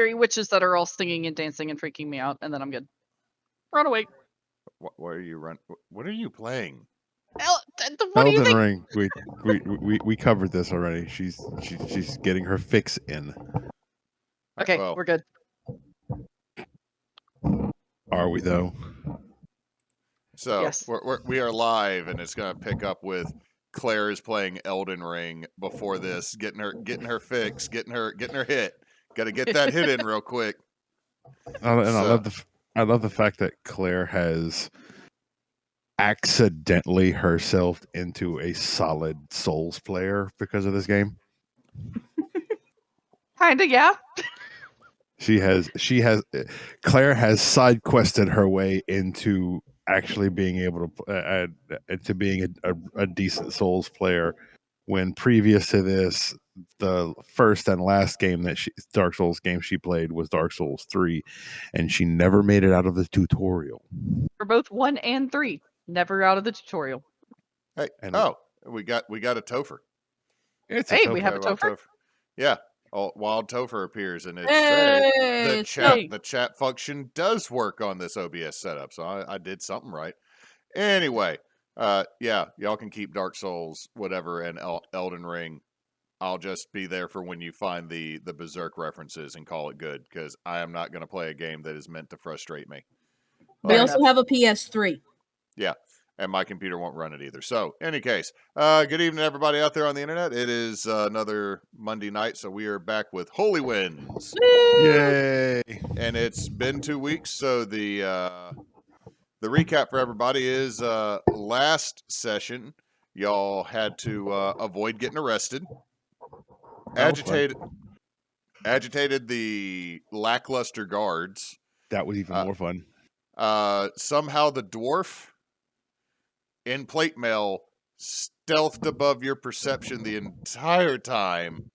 scary witches that are all singing and dancing and freaking me out, and then I'm good. Run away. What are you What are you playing? What do you Elden think? Ring. We covered this already. She's getting her fix in. Okay, Well, we're good. Are we though? So Yes. we are live, and it's going to pick up with Claire is playing Elden Ring before this, getting her fix, getting her hit. Got to get that hit in real quick. I love the fact that Claire has accidentally herself into a solid Souls player because of this game. Kinda, yeah. Claire has side quested her way into actually being able to being a decent Souls player, when previous to this, the first and last game Dark Souls game she played was Dark Souls 3, and she never made it out of the tutorial. For both 1 and 3, never out of the tutorial. Hey, we got a Topher. Hey, we have a Topher. Yeah. Wild Topher appears, and it's the chat function does work on this OBS setup, so I did something right. Anyway, yeah, y'all can keep Dark Souls, whatever, and Elden Ring. I'll just be there for when you find the Berserk references and call it good, because I am not going to play a game that is meant to frustrate me. We also have a PS3. Yeah. And my computer won't run it either. So, any case, good evening, everybody out there on the internet. It is another Monday night, so we are back with Holy Winds. Yay! And it's been 2 weeks, so the recap for everybody is last session, y'all had to avoid getting arrested. Agitated the lackluster guards. That was even more fun. Somehow the dwarf in plate mail stealthed above your perception the entire time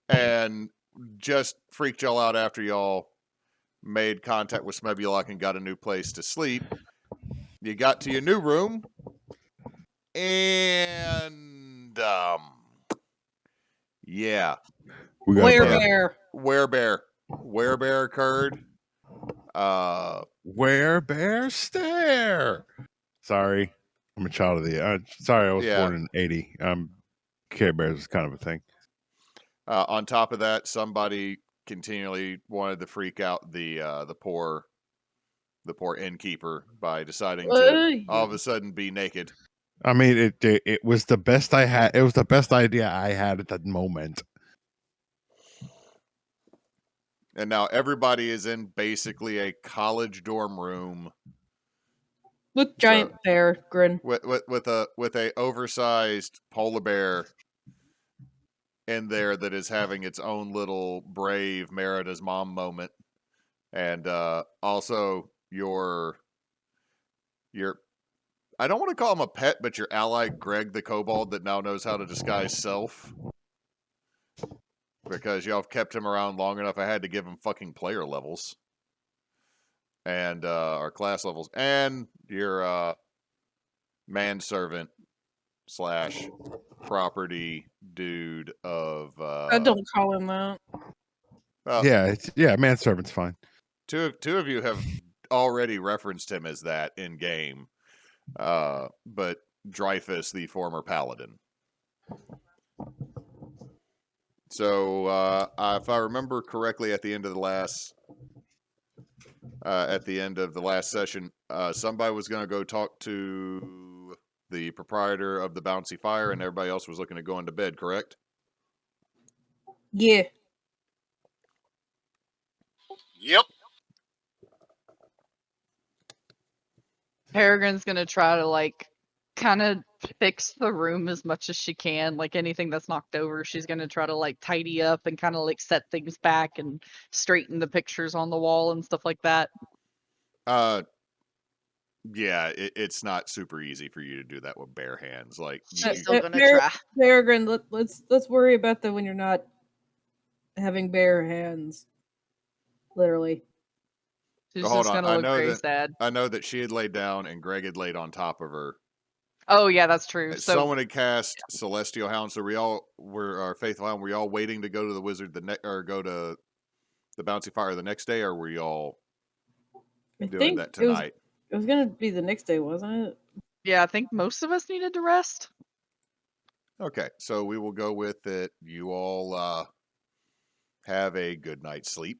and just freaked y'all out after y'all made contact with Smebulok and got a new place to sleep. You got to your new room, and yeah, Werebear occurred. Werebear stare. Sorry, I'm a child of the. Sorry, I was born in '80. Care Bears is kind of a thing. On top of that, somebody continually wanted to freak out the poor innkeeper by deciding to all of a sudden be naked. I mean, it was the best I had. It was the best idea I had at that moment. And now everybody is in basically a college dorm room with giant Peregrine, with a oversized polar bear in there that is having its own little brave Merida's mom moment, and also your I don't want to call him a pet, but your ally Greg the kobold that now knows how to disguise self. Because y'all have kept him around long enough, I had to give him fucking player levels. And our class levels. And your manservant / property dude of... I don't call him that. Manservant's fine. Two of you have already referenced him as that in-game. But Dreyfus, the former paladin. So, if I remember correctly, at the end of the last session, somebody was going to go talk to the proprietor of the Bouncy Fire, and everybody else was looking to go into bed. Correct? Yeah. Yep. Peregrine's gonna try to kind of fix the room as much as she can. Like anything that's knocked over, she's gonna try to tidy up and kind of set things back and straighten the pictures on the wall and stuff like that. Yeah, it's not super easy for you to do that with bare hands. She's still gonna try. Peregrine, let's worry about that when you're not having bare hands. Literally. She's just gonna look very sad. I know that she had laid down and Greg had laid on top of her. Oh yeah, that's true. So Someone had cast Celestial Hound, so our Faithful Hound. Were y'all waiting to go to the Wizard or go to the Bouncy Fire the next day, or were y'all doing that tonight? It was gonna be the next day, wasn't it? yeah, I think most of us needed to rest. Okay, so we will go with it. You all have a good night's sleep.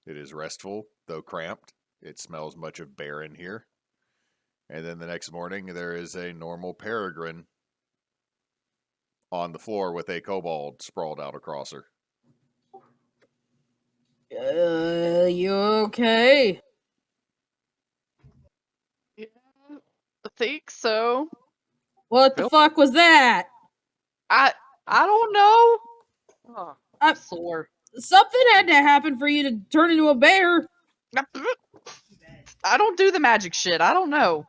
It is restful, though cramped. It smells much of bear in here. And then the next morning, there is a normal Peregrine on the floor with a kobold sprawled out across her. You okay? Yeah, I think so. What the fuck was that? I don't know. Oh, I'm I- sore. Something had to happen for you to turn into a bear. I don't do the magic shit. I don't know.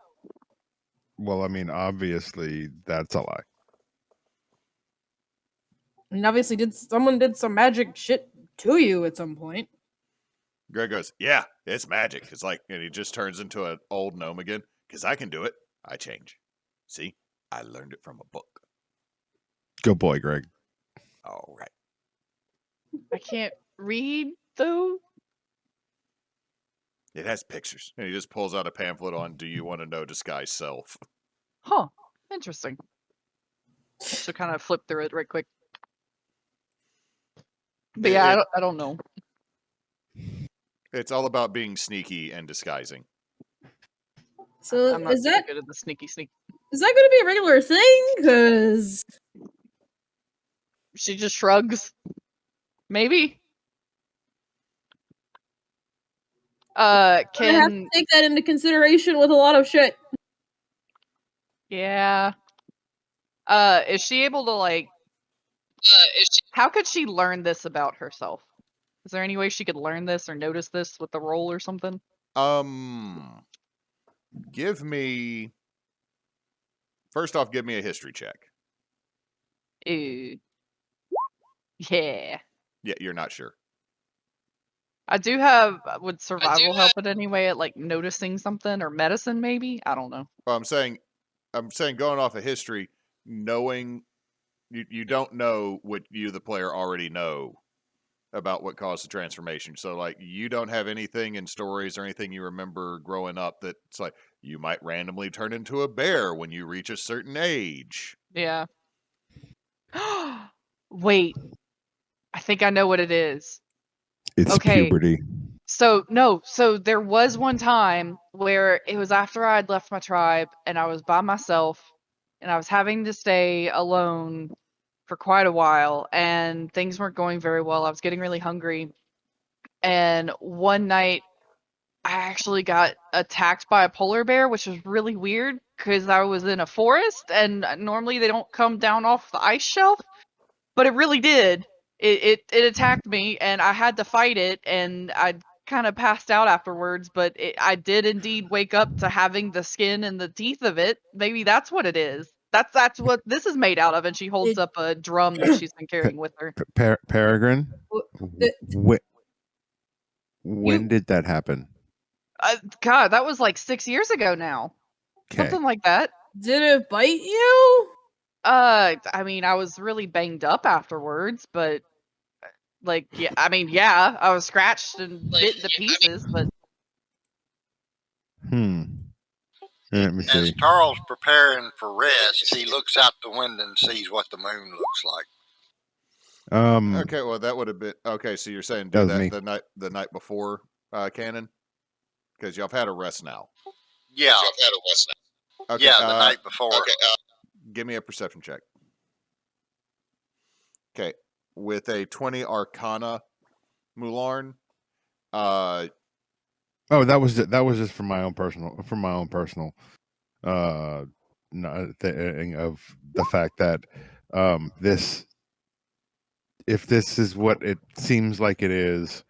Well, I mean, obviously that's a lie. And obviously, someone did some magic shit to you at some point. Greg goes, "Yeah, it's magic." It's like, and he just turns into an old gnome again. Because I can do it. I change. See, I learned it from a book. Good boy, Greg. All right. I can't read though. It has pictures. And he just pulls out a pamphlet on Do You Want to Know Disguise Self? Huh. Interesting. So kind of flip through it right quick. But yeah, I don't know. It's all about being sneaky and disguising. So I'm not is that good at the sneaky sneak? Is that going to be a regular thing? Because She just shrugs. Maybe. I have to Can take that into consideration with a lot of shit. yeah. Is she able to like? How could she learn this about herself? Is there any way she could learn this or notice this with the roll or something? Give me. First off, give me a history check. Ooh. Yeah. Yeah, you're not sure. I do have. Would survival help in any way at like noticing something or medicine? Maybe I don't know. Well, I'm saying going off of history, knowing you don't know what you, the player, already know about what caused the transformation. So, like, you don't have anything in stories or anything you remember growing up that's like you might randomly turn into a bear when you reach a certain age. Yeah. Wait. I think I know what it is. It's Okay. puberty. So there was one time where it was after I'd left my tribe and I was by myself and I was having to stay alone for quite a while and things weren't going very well. I was getting really hungry. And one night I actually got attacked by a polar bear, which was really weird because I was in a forest and normally they don't come down off the ice shelf, but it really did. It attacked me and I had to fight it and I kind of passed out afterwards, but I did indeed wake up to having the skin and the teeth of it. Maybe that's what it is. That's what this is made out of. And she holds up a drum that she's been carrying with her. Peregrine, when did that happen? God, that was like 6 years ago now. Okay. Something like that. Did it bite you? I mean, I was really banged up afterwards, but like, yeah, I mean, yeah, I was scratched and bit to pieces, but Let me see. As Tarl's preparing for rest, he looks out the window and sees what the moon looks like. Okay, well that would have been okay. So you're saying do that the night before Cannon, because y'all have had a rest now. Yeah, Okay, yeah, the night before. Okay, give me a perception check. Okay, with a 20 Arcana, Mularn. Oh, that was just from my own personal thing of the fact that if this is what it seems like it is,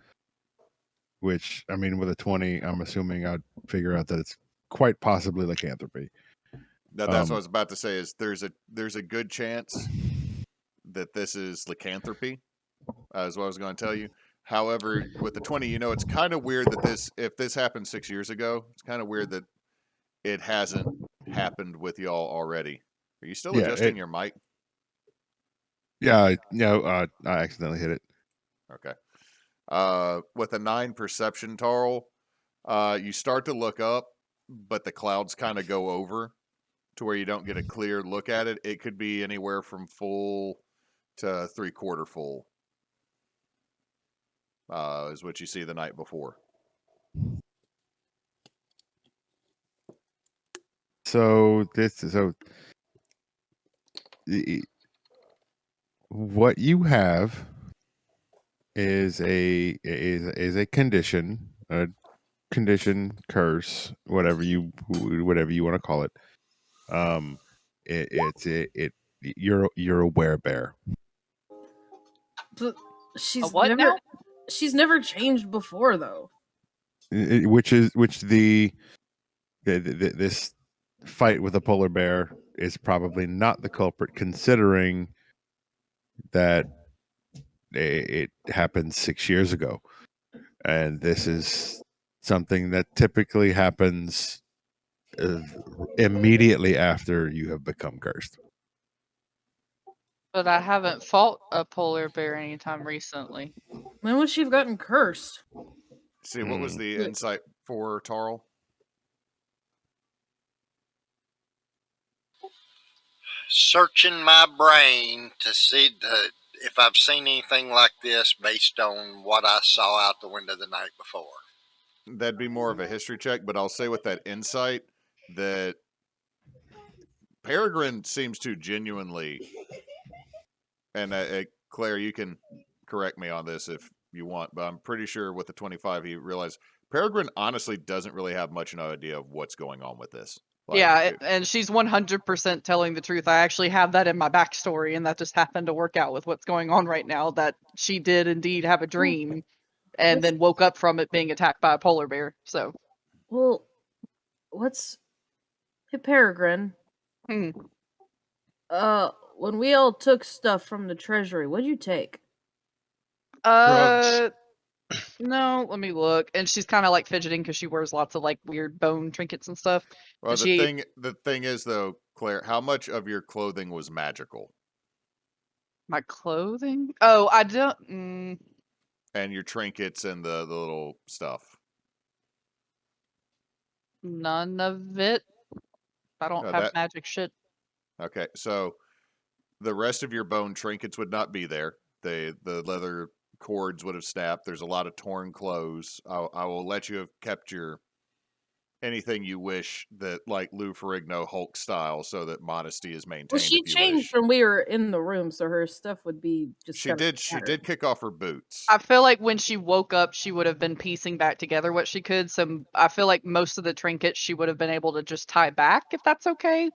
which I mean with a 20, I'm assuming I'd figure out that it's quite possibly lycanthropy. That's what I was about to say. Is there's a good chance that this is lycanthropy, is what I was going to tell you. However, with the 20, it's kind of weird that if this happened 6 years ago, it's kind of weird that it hasn't happened with y'all already. Are you still Yeah, adjusting your mic? Yeah, no, I accidentally hit it. Okay. With a 9 perception, Tarl, you start to look up, but the clouds kind of go over to where you don't get a clear look at it. It could be anywhere from full to 3/4 full, is what you see the night before. So what you have is a condition, curse, whatever you want to call it. You're a werebear. But A what now? she's never changed before though. This fight with a polar bear is probably not the culprit, considering that it happened 6 years ago, and this is something that typically happens immediately after you have become cursed. But I haven't fought a polar bear anytime recently. When would she have gotten cursed? See, what was the insight for Tarl? Searching my brain to see if I've seen anything like this based on what I saw out the window the night before. That'd be more of a history check, but I'll say with that insight that Peregrine seems to genuinely, and Claire, you can correct me on this if you want, but I'm pretty sure with the 25 he realized Peregrine honestly doesn't really have much of an idea of what's going on with this. And she's 100% telling the truth. I actually have that in my backstory, and that just happened to work out with what's going on right now, that she did indeed have a dream and then woke up from it being attacked by a polar bear. So, well, hey, Peregrine. Hmm. When we all took stuff from the treasury, what'd you take? Drugs. No, let me look. And she's kind of like fidgeting because she wears lots of like weird bone trinkets and stuff. Well, And the thing is though, Claire, how much of your clothing was magical? My clothing? Oh, I don't. And your trinkets and the little stuff. None of it. I don't have magic shit. Okay, so the rest of your bone trinkets would not be there. The leather cords would have snapped. There's a lot of torn clothes. I will let you have kept your anything you wish, that like Lou Ferrigno Hulk style, so that modesty is maintained. Well, she changed when we were in the room, so her stuff would be just. She did kick off her boots. I feel like when she woke up, she would have been piecing back together what she could. So I feel like most of the trinkets she would have been able to just tie back, if that's okay.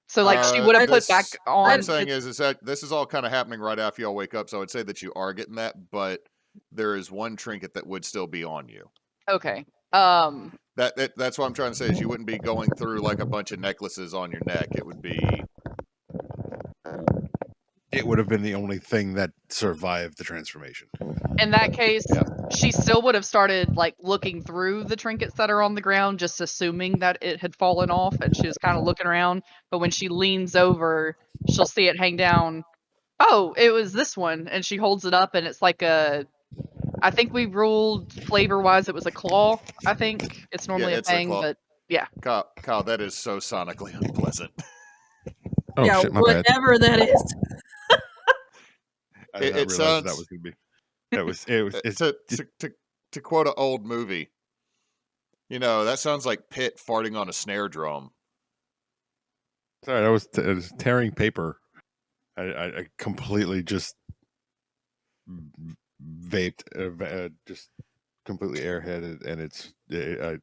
So like she would have put back on. What I'm saying is that this is all kind of happening right after y'all wake up. So I would say that you are getting that, but there is one trinket that would still be on you. Okay. That's what I'm trying to say is you wouldn't be going through like a bunch of necklaces on your neck. It would have been the only thing that survived the transformation. In that case, she still would have started like looking through the trinkets that are on the ground, just assuming that it had fallen off, and she was kind of looking around. But when she leans over, she'll see it hang down. Oh, it was this one, and she holds it up, and it's like I think we ruled flavor-wise it was a claw. I think it's normally a fang, but yeah. Kyle, that is so sonically unpleasant. Oh yeah, shit, my whatever bad. that is. I did not realize that was going to be. That was to quote an old movie. You know, that sounds like Pitt farting on a snare drum. Sorry, I was tearing paper. I completely just vaped, just completely airheaded, and I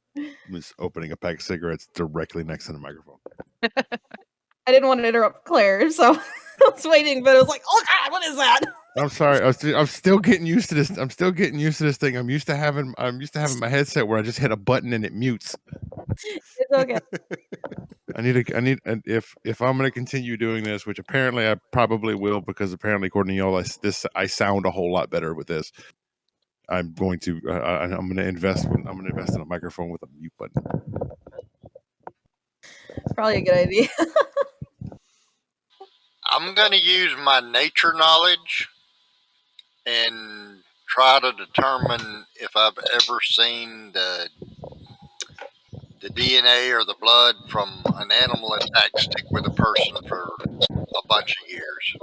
was opening a pack of cigarettes directly next to the microphone. I didn't want to interrupt Claire, so I was waiting, but I was like, "Oh God, what is that?" I'm sorry. I'm still getting used to this. I'm still getting used to this thing. I'm used to having my headset where I just hit a button and it mutes. It's okay. If I'm going to continue doing this, which apparently I probably will, because apparently according to y'all, I sound a whole lot better with this. I'm going to invest in a microphone with a mute button. probably a good idea. I'm going to use my nature knowledge and try to determine if I've ever seen the DNA or the blood from an animal attack stick with a person for a bunch of years.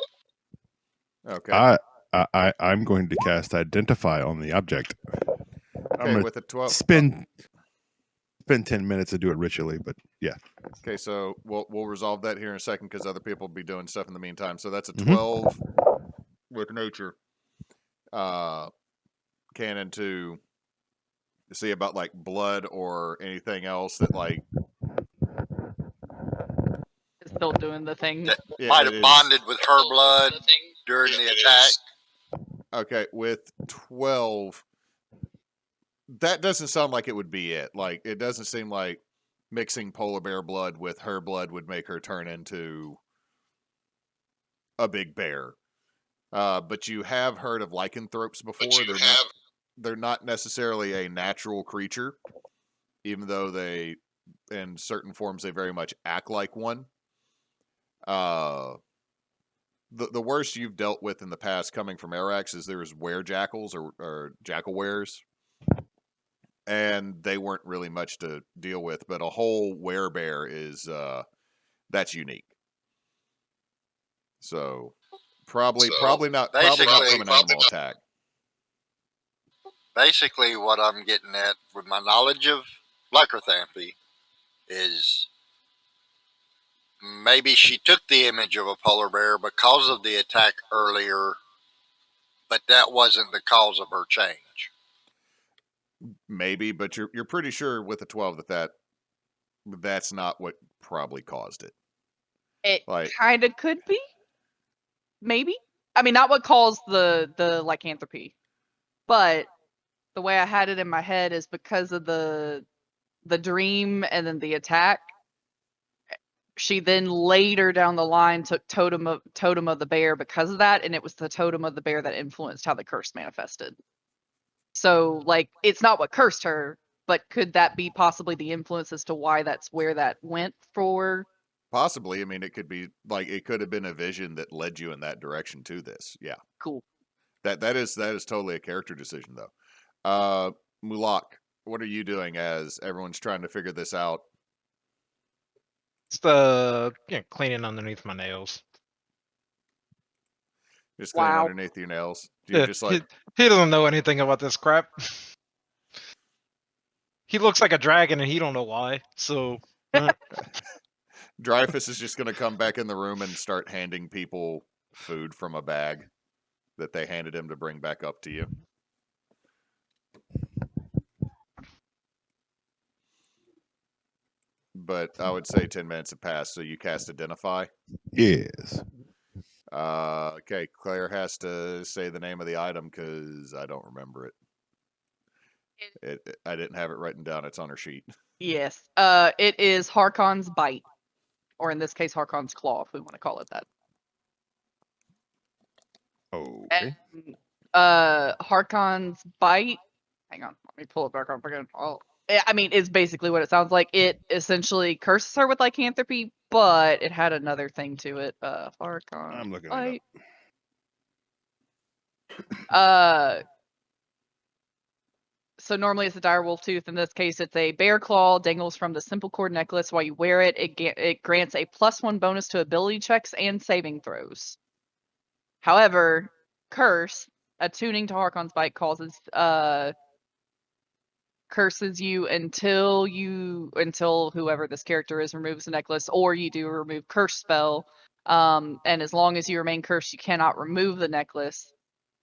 Okay. I'm going to cast Identify on the object. Okay, with a 12. Spend 10 minutes to do it ritually, but yeah. Okay, so we'll resolve that here in a second because other people will be doing stuff in the meantime. So that's a Mhm. 12 with nature. Canon to see about like blood or anything else that like It's still doing the thing. That Yeah, might it have is. bonded with her blood during the attack. Okay, with 12, that doesn't sound like it would be it. Like, it doesn't seem like mixing polar bear blood with her blood would make her turn into a big bear. But you have heard of lycanthropes before. They're not necessarily a natural creature, even though they, in certain forms, they very much act like one. The worst you've dealt with in the past coming from Arvax is there was were-jackals or jackal-wares, and they weren't really much to deal with, but a whole werebear is that's unique. So probably not from an animal attack. Basically, what I'm getting at with my knowledge of lycanthropy is maybe she took the image of a polar bear because of the attack earlier, but that wasn't the cause of her change. Maybe, but you're pretty sure with a 12 that's not what probably caused it. It Like- kind of could be. Maybe. I mean, not what caused the lycanthropy, but the way I had it in my head is because of the dream and then the attack. She then later down the line took totem of the bear because of that, and it was the totem of the bear that influenced how the curse manifested. So, like, it's not what cursed her, but could that be possibly the influence as to why that's where that went for? Possibly. I mean, it could be like it could have been a vision that led you in that direction to this. Yeah. Cool. That is totally a character decision though. Mulak, what are you doing as everyone's trying to figure this out? Just cleaning underneath my nails. Just cleaning Wow. underneath your nails. Do you Yeah, just like he doesn't know anything about this crap. He looks like a dragon and he don't know why. So Dreyfus is just going to come back in the room and start handing people food from a bag that they handed him to bring back up to you. But I would say 10 minutes have passed, so you cast Identify. Yes. Okay, Claire has to say the name of the item because I don't remember it. I didn't have it written down. It's on her sheet. Yes. It is Harkon's bite, or in this case, Harkon's claw, if we want to call it that. Okay. And, Harkon's bite. Hang on, let me pull it back up again. I mean, it's basically what it sounds like. It essentially curses her with lycanthropy, but it had another thing to it. Harkon's I'm looking bite. it up. So normally it's a dire wolf tooth. In this case, it's a bear claw dangles from the simple cord necklace. While you wear it, it grants a +1 bonus to ability checks and saving throws. However, curse, attuning to Harkon's bite causes curses you until whoever this character is removes the necklace, or you do a remove curse spell. And as long as you remain cursed, you cannot remove the necklace.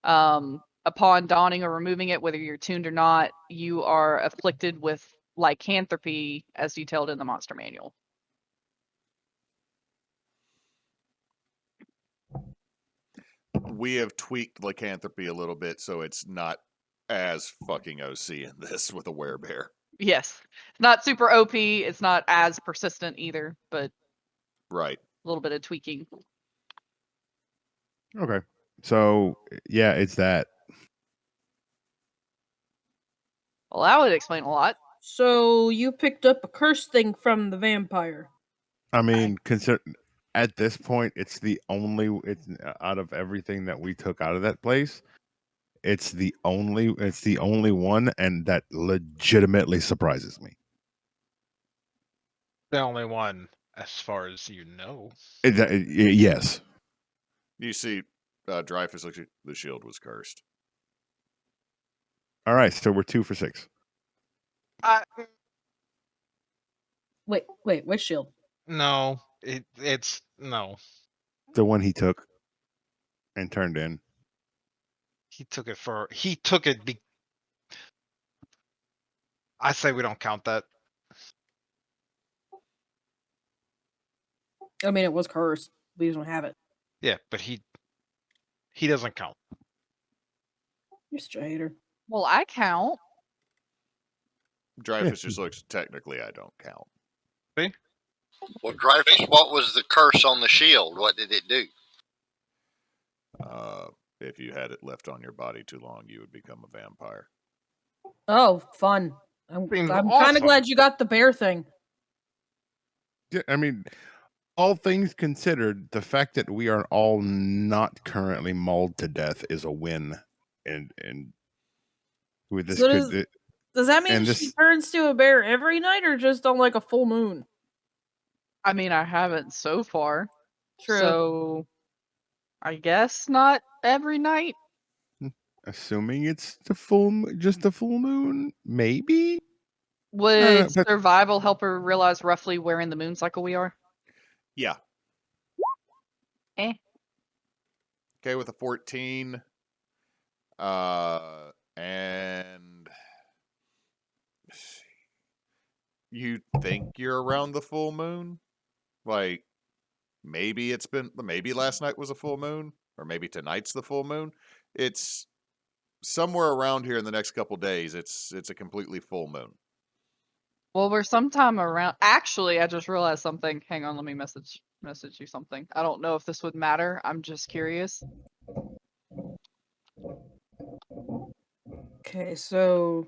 Upon donning or removing it, whether you're tuned or not, you are afflicted with lycanthropy as detailed in the monster manual. We have tweaked lycanthropy a little bit, so it's not as fucking OC in this with a werebear. Yes. It's not super OP. It's not as persistent either, but Right. a little bit of tweaking. Okay. So, yeah, it's that. Well, that would explain a lot. So you picked up a curse thing from the vampire. I mean, consider at this point, it's the only. It's out of everything that we took out of that place. It's the only one, and that legitimately surprises me. The only one, as far as you know. Yes. You see, Dreyfus looks. The shield was cursed. All right, so we're 2 for 6. Wait, which shield? No, it's no. The one he took and turned in. He took it. I say we don't count that. I mean, it was cursed. We just don't have it. Yeah, but he doesn't count. You're such a hater. Well, I count. Dreyfus just looks. Technically, I don't count. See? Well, Dreyfus, what was the curse on the shield? What did it do? If you had it left on your body too long, you would become a vampire. Oh, fun. I'm Seems kind of awesome. glad you got the bear thing. Yeah, I mean, all things considered, the fact that we are all not currently mauled to death is a win. And with this, So does that mean and she this- turns to a bear every night, or just on like a full moon? I mean, I haven't so far. True. So I guess not every night. assuming it's just the full moon, maybe. Would but- survival help her realize roughly where in the moon cycle we are? Yeah. Eh. Okay, with a 14. And you think you're around the full moon? Like, maybe last night was a full moon, or maybe tonight's the full moon. It's somewhere around here in the next couple days. It's a completely full moon. Well, we're sometime around. Actually, I just realized something. Hang on, let me message you something. I don't know if this would matter. I'm just curious. Okay, so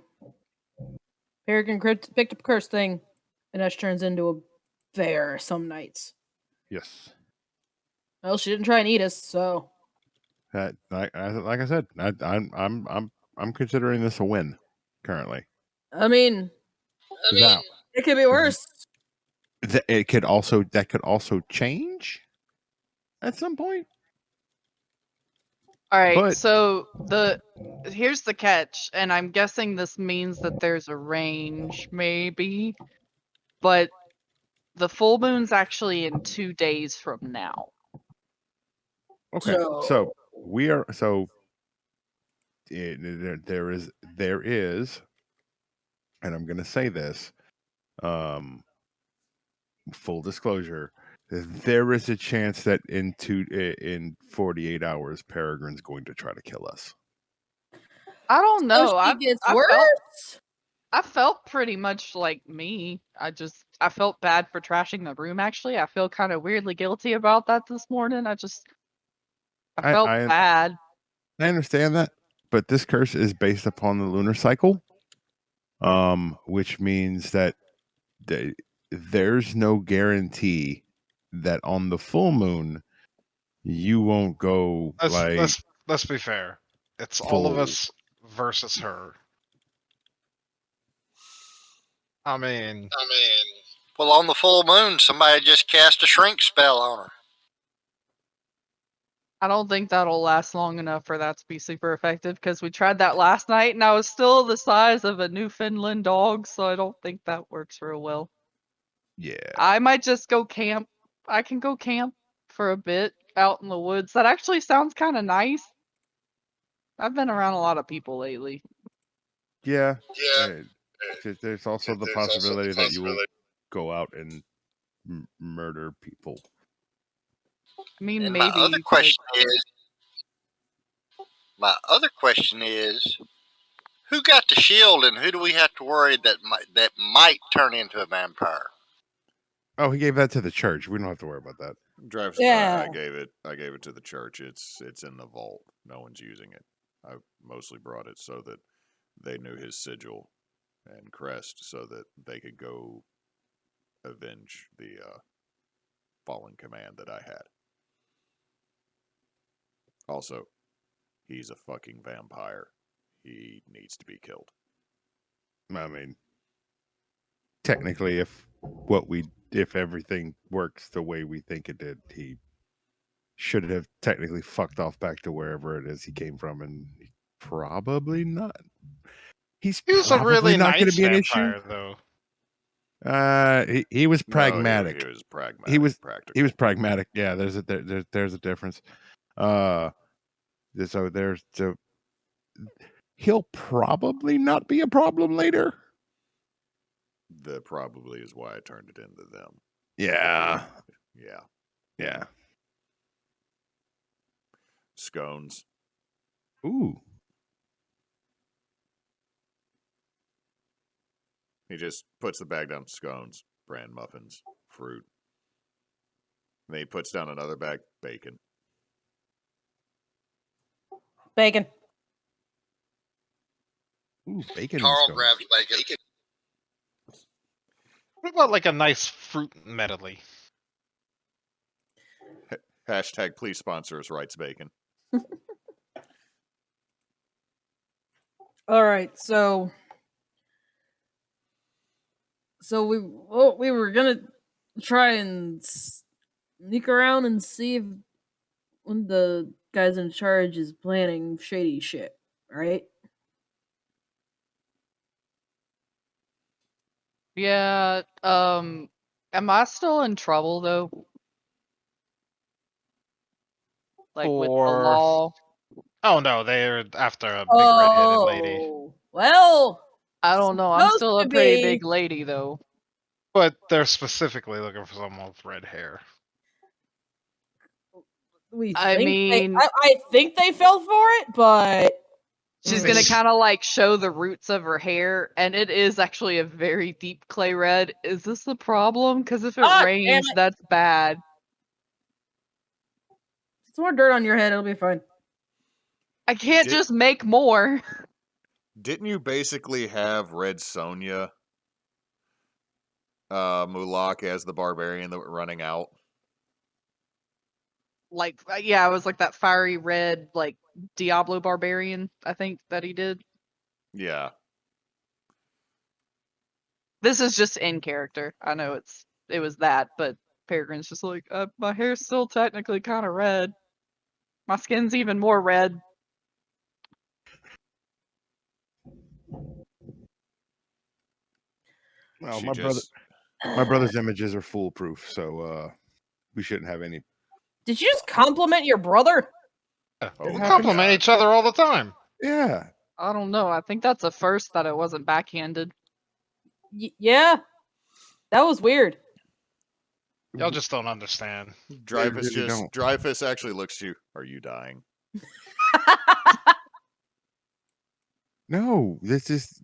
Peregrine picked up a curse thing, and Ash turns into a bear some nights. Yes. Well, she didn't try and eat us, so Like I said, I'm considering this a win currently. I mean, Now, it could be worse. that could also change at some point. All right, But- so here's the catch, and I'm guessing this means that there's a range, maybe, but the full moon's actually in 2 days from now. Okay, so we are there is, and I'm going to say this, full disclosure, there is a chance that in 48 hours, Peregrine's going to try to kill us. I don't know. So she gets I worse. felt pretty much like me. I felt bad for trashing the room. Actually, I feel kind of weirdly guilty about that this morning. I felt bad. I understand that, but this curse is based upon the lunar cycle, which means that there's no guarantee that on the full moon you won't go Let's be fair. It's all of full. us versus her. I mean, Well, on the full moon, somebody just cast a shrink spell on her. I don't think that'll last long enough for that to be super effective because we tried that last night and I was still the size of a Newfoundland dog, so I don't think that works real well. Yeah. I might just go camp. I can go camp for a bit out in the woods. That actually sounds kind of nice. I've been around a lot of people lately. Yeah. Yeah. There's also the possibility that you will go out and murder people. I mean, And maybe. my other question is, who got the shield, and who do we have to worry that might turn into a vampire? Oh, he gave that to the church. We don't have to worry about that. Dreyfus, Yeah. I gave it to the church. It's in the vault. No one's using it. I mostly brought it so that they knew his sigil and crest, so that they could go avenge the fallen command that I had. Also, he's a fucking vampire. He needs to be killed. I mean, technically, if everything works the way we think it did, he should have technically fucked off back to wherever it is he came from, and probably not. He was a really not going nice to be an issue. vampire, though. He was No, pragmatic. he was pragmatic. He was practical. He was pragmatic. Yeah, there's a difference. So he'll probably not be a problem later. The probably is why I turned it into them. Yeah. Yeah. Scones. Ooh. He just puts the bag down. Scones, bran muffins, fruit. And then he puts down another bag. Bacon. Bacon. Ooh, bacon. Tarl and grabs bacon. What about like a nice fruit medley? Hashtag please sponsor us, writes Bacon. All right, so we were gonna try and sneak around and see if one of the guys in charge is planning shady shit, right? Yeah. Am I still in trouble though? Like with the Or- law? Oh no, they're after a big red-headed lady. Oh, well, I don't know. I'm supposed still a to pretty be. big lady though. But they're specifically looking for someone with red hair. I mean- I think they fell for it, but She's Mm. gonna kind of like show the roots of her hair, and it is actually a very deep clay red. Is this the problem? Because if it Ah, damn rains, it. that's bad. some more dirt on your head, it'll be fine. I can't Did- just make more. Didn't you basically have Red Sonja Mulak as the barbarian that were running out? Like, yeah, I was like that fiery red, like Diablo barbarian. I think that he did. Yeah. This is just in character. I know it was that, but Peregrine's just like, my hair's still technically kind of red. My skin's even more red. Well, She my brother's images are foolproof, so we shouldn't have any. Did you just compliment your brother? Yeah, Oh, they my compliment God. each other all the time. Yeah. I don't know. I think that's a first that it wasn't backhanded. Yeah, that was weird. Y'all just don't understand. Dreyfus really don't. Dreyfus actually looks to you. Are you dying? No, this is.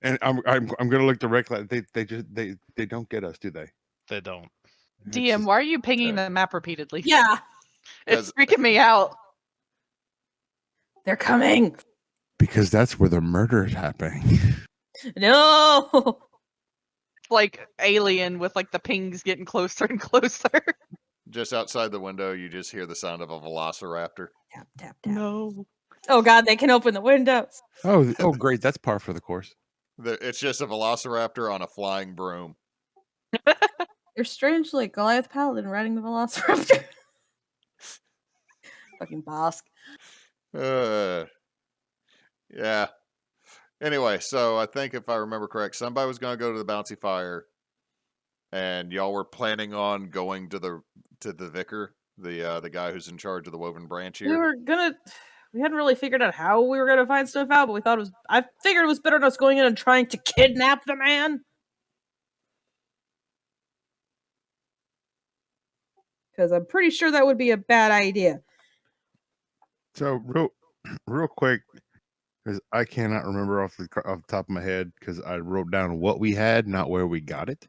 And I'm gonna look directly. They don't get us, do they? They don't. It's DM, just- why are you pinging okay. the map repeatedly? Yeah, It's freaking me out. they're coming. because that's where the murder is happening. No. It's like Alien with like the pings getting closer and closer. Just outside the window, you just hear the sound of a velociraptor. Tap tap tap. No. Oh God, they can open the windows. Oh, great! That's par for the course. It's just a velociraptor on a flying broom. You're strangely Goliath Paladin riding the Velociraptor. Fucking Bosk. Yeah. Anyway, so I think if I remember correct, somebody was going to go to the bouncy fire, and y'all were planning on going to the vicar, the guy who's in charge of the woven branch here. We hadn't really figured out how we were gonna find stuff out, but we thought I figured it was better than us going in and trying to kidnap the man. Because I'm pretty sure that would be a bad idea. So real quick, because I cannot remember off the top of my head because I wrote down what we had, not where we got it.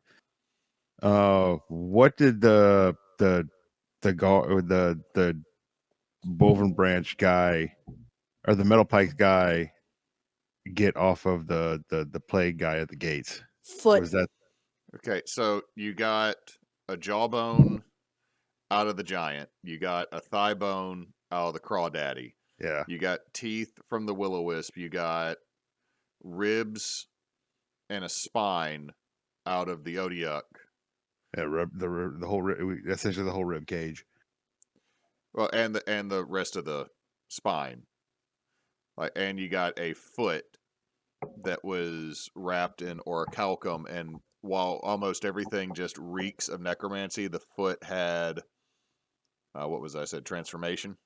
What did the Woven Branch guy or the Metal Pike guy get off of the plague guy at the gates? Foot. Was that Okay, so you got a jawbone out of the giant. You got a thigh bone out of the crawdaddy. Yeah. You got teeth from the will-o-wisp. You got ribs and a spine out of the Odiuk. Yeah, the whole essentially the whole rib cage. Well, and the rest of the spine. And you got a foot that was wrapped in orichalcum, and while almost everything just reeks of necromancy, the foot had what was I said? Transformation.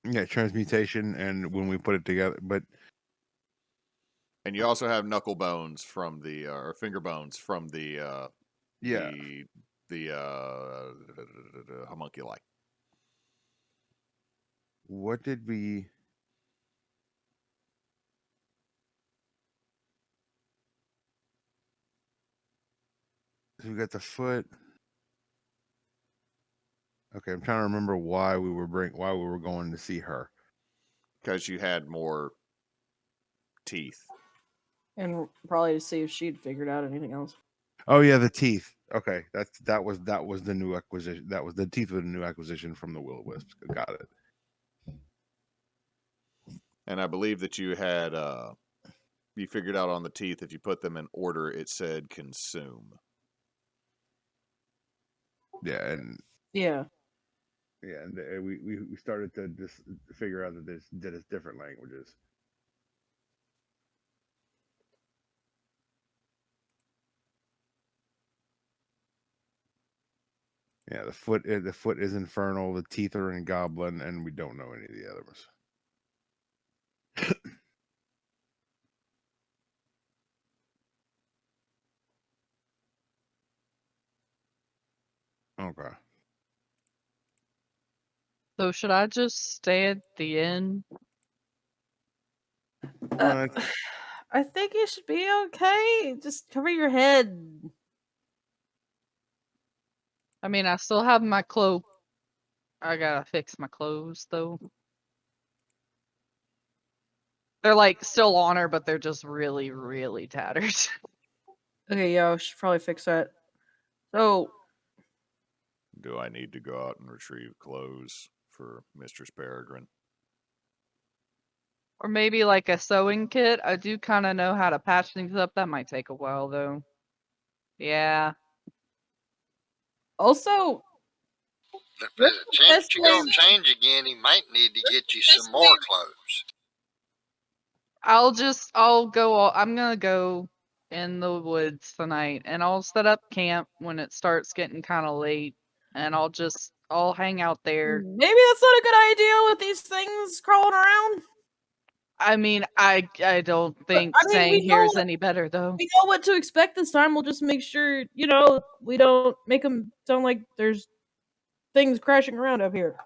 Yeah, transmutation, and when we put it together, And you also have knuckle bones from the or finger bones from the homunculi. What did we? So we got the foot. Okay, I'm trying to remember why we were going to see her. Because you had more teeth. And probably to see if she'd figured out anything else. Oh yeah, the teeth. Okay, that was the new acquisition. That was the teeth of the new acquisition from the will-o-wisps. Got it. And I believe that you had you figured out on the teeth, if you put them in order, it said consume. Yeah, and we started to just figure out that it's different languages. Yeah, the foot is infernal, the teeth are in goblin, and we don't know any of the other ones. Okay. So should I just stay at the inn? I think you should be okay. Just cover your head. I mean, I still have my cloak. I gotta fix my clothes, though. They're, like, still on her, but they're just really, really tattered. Okay, yeah, I should probably fix that. So, Do I need to go out and retrieve clothes for Mistress Peregrine? Or maybe, like, a sewing kit. I do kind of know how to patch things up. That might take a while, though. Yeah. also, If there's a chance you're going to change again, he might need to get you some more clothes. I'm gonna go in the woods tonight, and I'll set up camp when it starts getting kind of late, and I'll hang out there. maybe that's not a good idea with these things crawling around. I mean, I don't think staying here is any better, though. We know what to expect this time. We'll just make sure, we don't make them sound like there's things crashing around up here.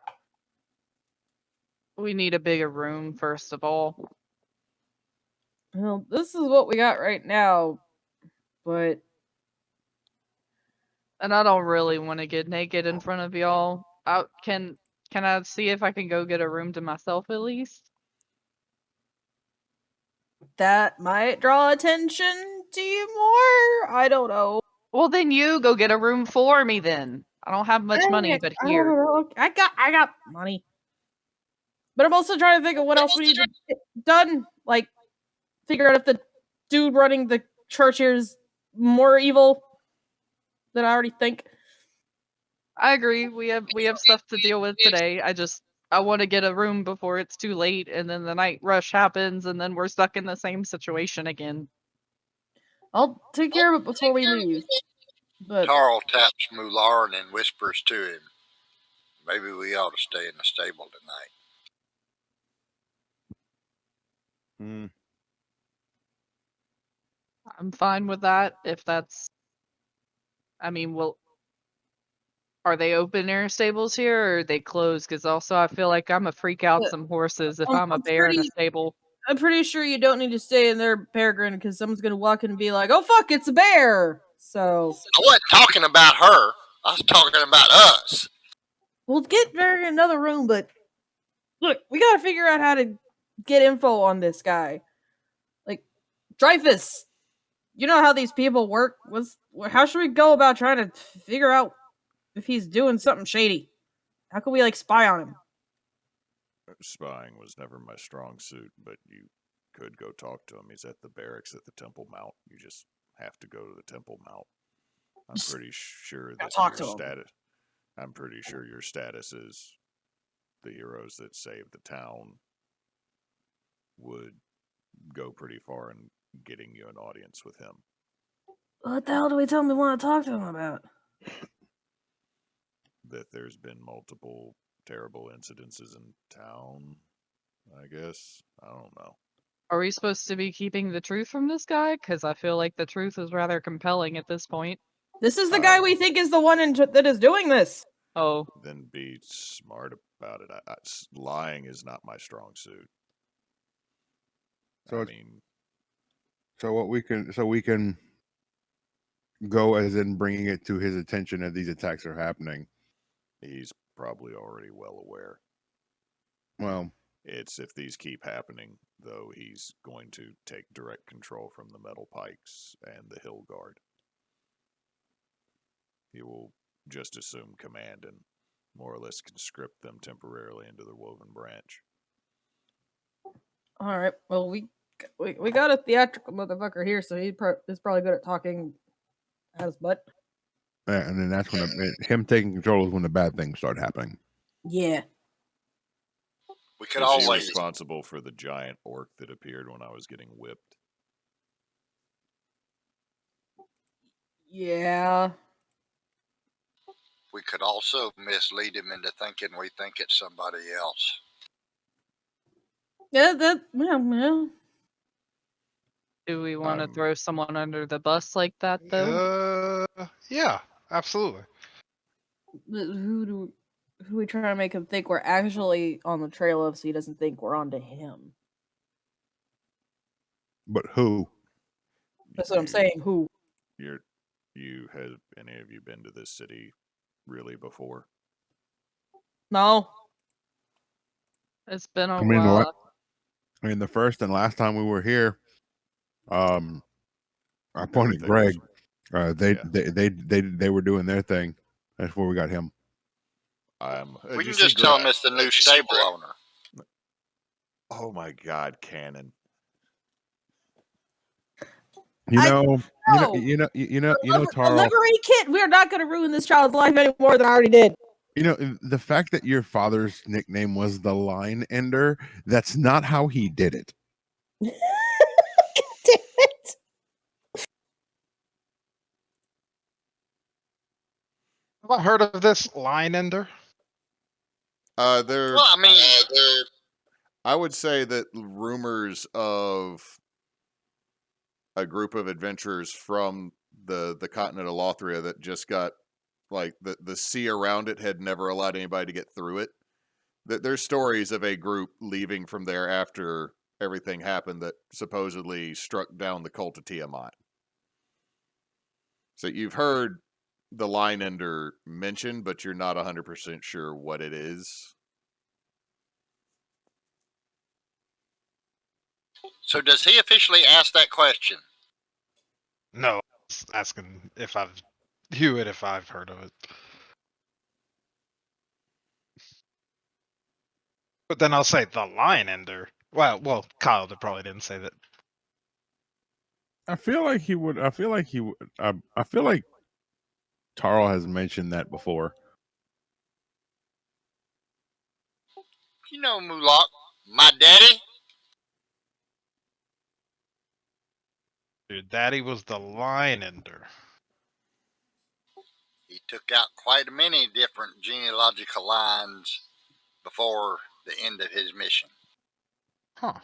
We need a bigger room, first of all. Well, this is what we got right now, but... And I don't really want to get naked in front of y'all. Can I see if I can go get a room to myself at least? That might draw attention to you more? I don't know. Well, then you go get a room for me then. I don't have much money, but here. I got money. But I'm also trying to think of what else we need to get done. Like, figure out if the dude running the church here is more evil than I already think. I agree. We have stuff to deal with today. I want to get a room before it's too late, and then the night rush happens, and then we're stuck in the same situation again. I'll take care of it before we leave. But Tarl taps Mularn and whispers to him, maybe we ought to stay in the stable tonight. I'm fine with that, if that's... I mean, are they open air stables here, or are they closed? Because also I feel like I'm going to freak out some horses if I'm a bear in a stable. I'm pretty sure you don't need to stay in there, Peregrine, because someone's going to walk in and be like, oh, fuck, it's a bear! So... I wasn't talking about her. I was talking about us. We'll get Peregrine another room, but... Look, we gotta figure out how to get info on this guy. Like, Dreyfus, you know how these people work? How should we go about trying to figure out if he's doing something shady? How can we like spy on him? Spying was never my strong suit, but you could go talk to him. He's at the barracks at the Temple Mount. You just have to go to the Temple Mount. I'm Just pretty sure gotta that talk your to him. status. I'm pretty sure your status is the heroes that saved the town would go pretty far in getting you an audience with him. What the hell do we tell him we want to talk to him about? That there's been multiple terrible incidences in town, I guess. I don't know. Are we supposed to be keeping the truth from this guy? Because I feel like the truth is rather compelling at this point. This is the guy we think is the one that is doing this. Oh, Then be smart about it. Lying is not my strong suit. So I it's- mean, we can go as in bringing it to his attention that these attacks are happening. he's probably already well aware. Well, It's if these keep happening, though, he's going to take direct control from the Metal Pikes and the Hill Guard. He will just assume command and more or less conscript them temporarily into the Woven Branch. All right. Well, we got a theatrical motherfucker here, so he's probably good at talking out his butt. and then that's when him taking control is when the bad things start happening. Yeah. We could Is he always responsible for the giant orc that appeared when I was getting whipped? Yeah. we could also mislead him into thinking we think it's somebody else. Yeah. do we want to throw someone under the bus like that, though? Yeah, absolutely. Who we trying to make him think we're actually on the trail of, so he doesn't think we're onto him? But who? That's what I'm saying. Who? Have any of you been to this city really before? No. It's been a I mean, while. the first and last time we were here, I pointed Everything Greg. They were doing their thing. That's where we got him. We can just tell him it's the new stable owner. Oh my God, Cannon! Tarl. Livery kit. We're not going to ruin this child's life any more than I already did. The fact that your father's nickname was the Line Ender, that's not how he did it. Damn it. Have I heard of this line ender? Well, I mean, I would say that rumors of a group of adventurers from the continent of Lothria that just got, like, the sea around it had never allowed anybody to get through it. There's stories of a group leaving from there after everything happened that supposedly struck down the cult of Tiamat. So you've heard the Line Ender mentioned, but you're not 100% sure what it is. so does he officially ask that question? No, I was asking if I've heard of it. But then I'll say the line ender. Well, Kyle probably didn't say that. I feel like he would. I feel like Tarl has mentioned that before. You know, Mulak, my daddy. Your daddy was the line ender. He took out quite many different genealogical lines before the end of his mission. Huh.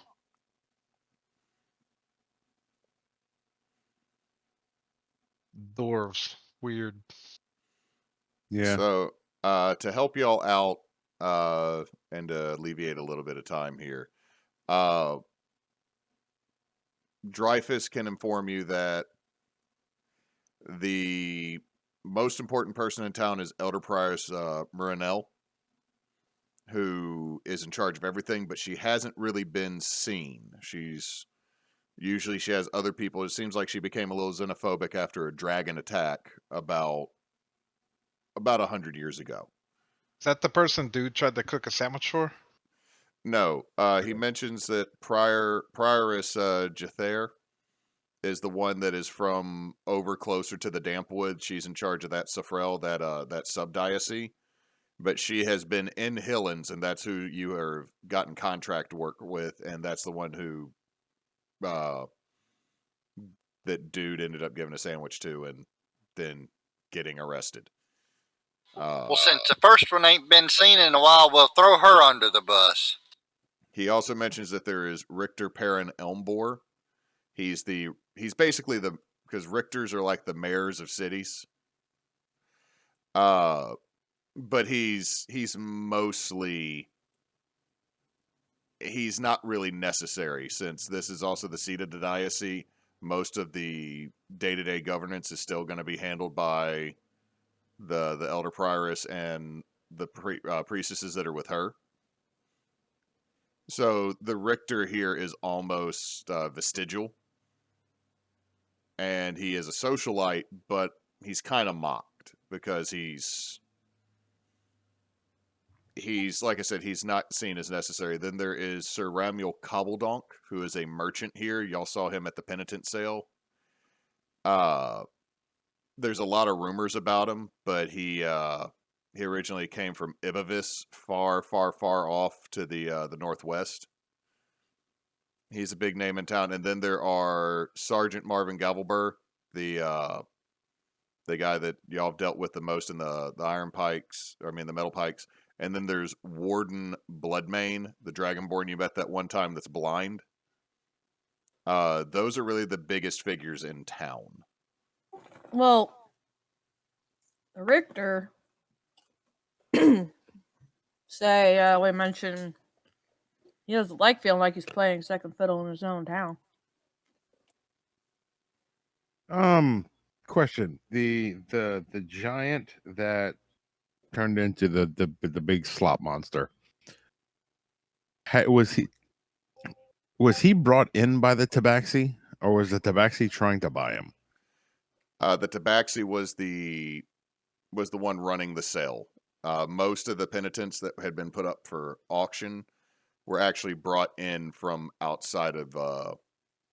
Dwarves. Weird. Yeah. So, to help y'all out, and to alleviate a little bit of time here, Dreyfus can inform you that the most important person in town is Elder Prioress Murinel, who is in charge of everything, but she hasn't really been seen. Usually she has other people. It seems like she became a little xenophobic after a dragon attack about about 100 years ago. Is that the person dude tried to cook a sandwich for? No, he mentions that prioress Jathair is the one that is from over closer to the Dampwood. She's in charge of that Safrel, that sub-diocese. But she has been in Hillens, and that's who you have gotten contract work with, and that's the one who that dude ended up giving a sandwich to and then getting arrested. Well, since the first one ain't been seen in a while, we'll throw her under the bus. He also mentions that there is Richter Perrin Elmbor. He's basically because Richters are like the mayors of cities. But he's not really necessary, since this is also the seat of the diocese. Most of the day-to-day governance is still going to be handled by the elder prioress and the priestesses that are with her. So the Richter here is almost vestigial, and he is a socialite, but he's kind of mocked because he's like I said, he's not seen as necessary. Then there is Sir Ramuel Cobbledonk, who is a merchant here. Y'all saw him at the penitent sale. There's a lot of rumors about him, but he originally came from Ibavis, far off to the northwest. He's a big name in town. And then there are Sergeant Marvin Gavelber, the guy that y'all have dealt with the most in the the metal pikes. And then there's Warden Bloodmane, the Dragonborn you met that one time that's blind. Those are really the biggest figures in town. Well, the Richter say we mentioned he doesn't like feeling like he's playing second fiddle in his own town. Question: the giant that turned into the big slop monster, was he brought in by the Tabaxi, or was the Tabaxi trying to buy him? The Tabaxi was the one running the sale. Most of the penitents that had been put up for auction were actually brought in from outside of the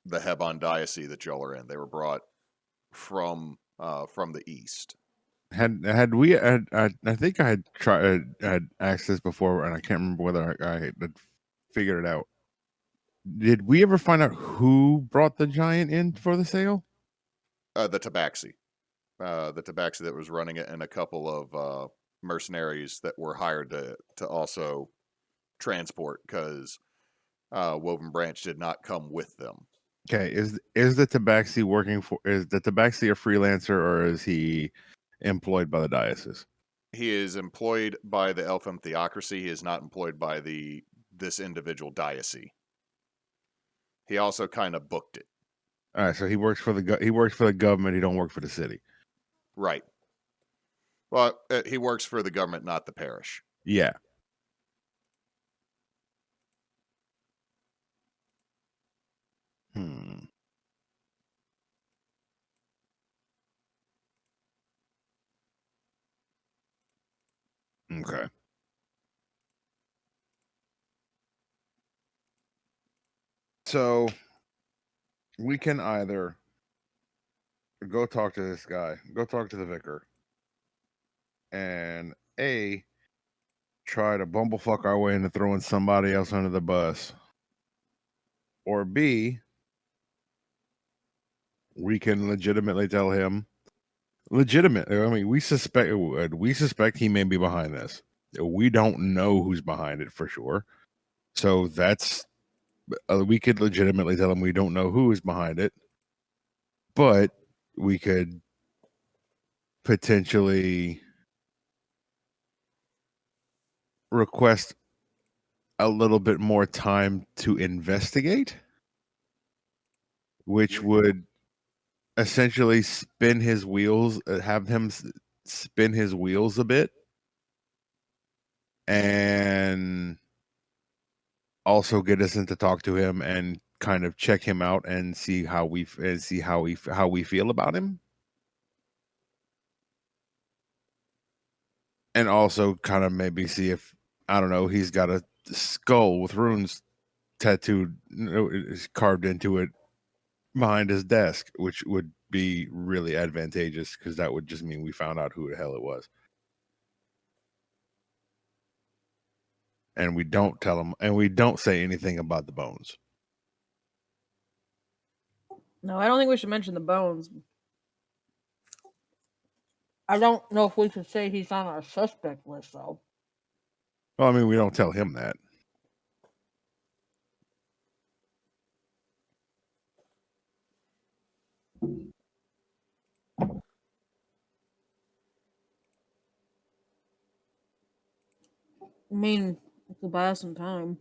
Hebon diocese that y'all are in. They were brought from the east. I think I had asked this before, and I can't remember whether I had figured it out. Did we ever find out who brought the giant in for the sale? The Tabaxi. The Tabaxi that was running it, and a couple of mercenaries that were hired to also transport, because Woven Branch did not come with them. Okay, is the Tabaxi is the Tabaxi a freelancer, or is he employed by the diocese? He is employed by the Elfham Theocracy. He is not employed by this individual diocese. He also kind of booked it. All right, so he works for the government. He don't work for the city. Right. Well, he works for the government, not the parish. Yeah. Okay. So we can either go talk to this guy, go talk to the vicar, and try to bumblefuck our way into throwing somebody else under the bus, or B, we can legitimately tell him. I mean, we suspect he may be behind this. We don't know who's behind it for sure. So we could legitimately tell him we don't know who is behind it, but we could potentially request a little bit more time to investigate, which would essentially spin his wheels, have him spin his wheels a bit, and also get us in to talk to him and kind of check him out and see how we feel about him. And also kind of maybe see if, I don't know, he's got a skull with runes tattooed, carved into it behind his desk, which would be really advantageous because that would just mean we found out who the hell it was. And we don't tell him, and we don't say anything about the bones. No, I don't think we should mention the bones. I don't know if we should say he's on our suspect list, though. Well, I mean, we don't tell him that. I mean, we'll buy us some time.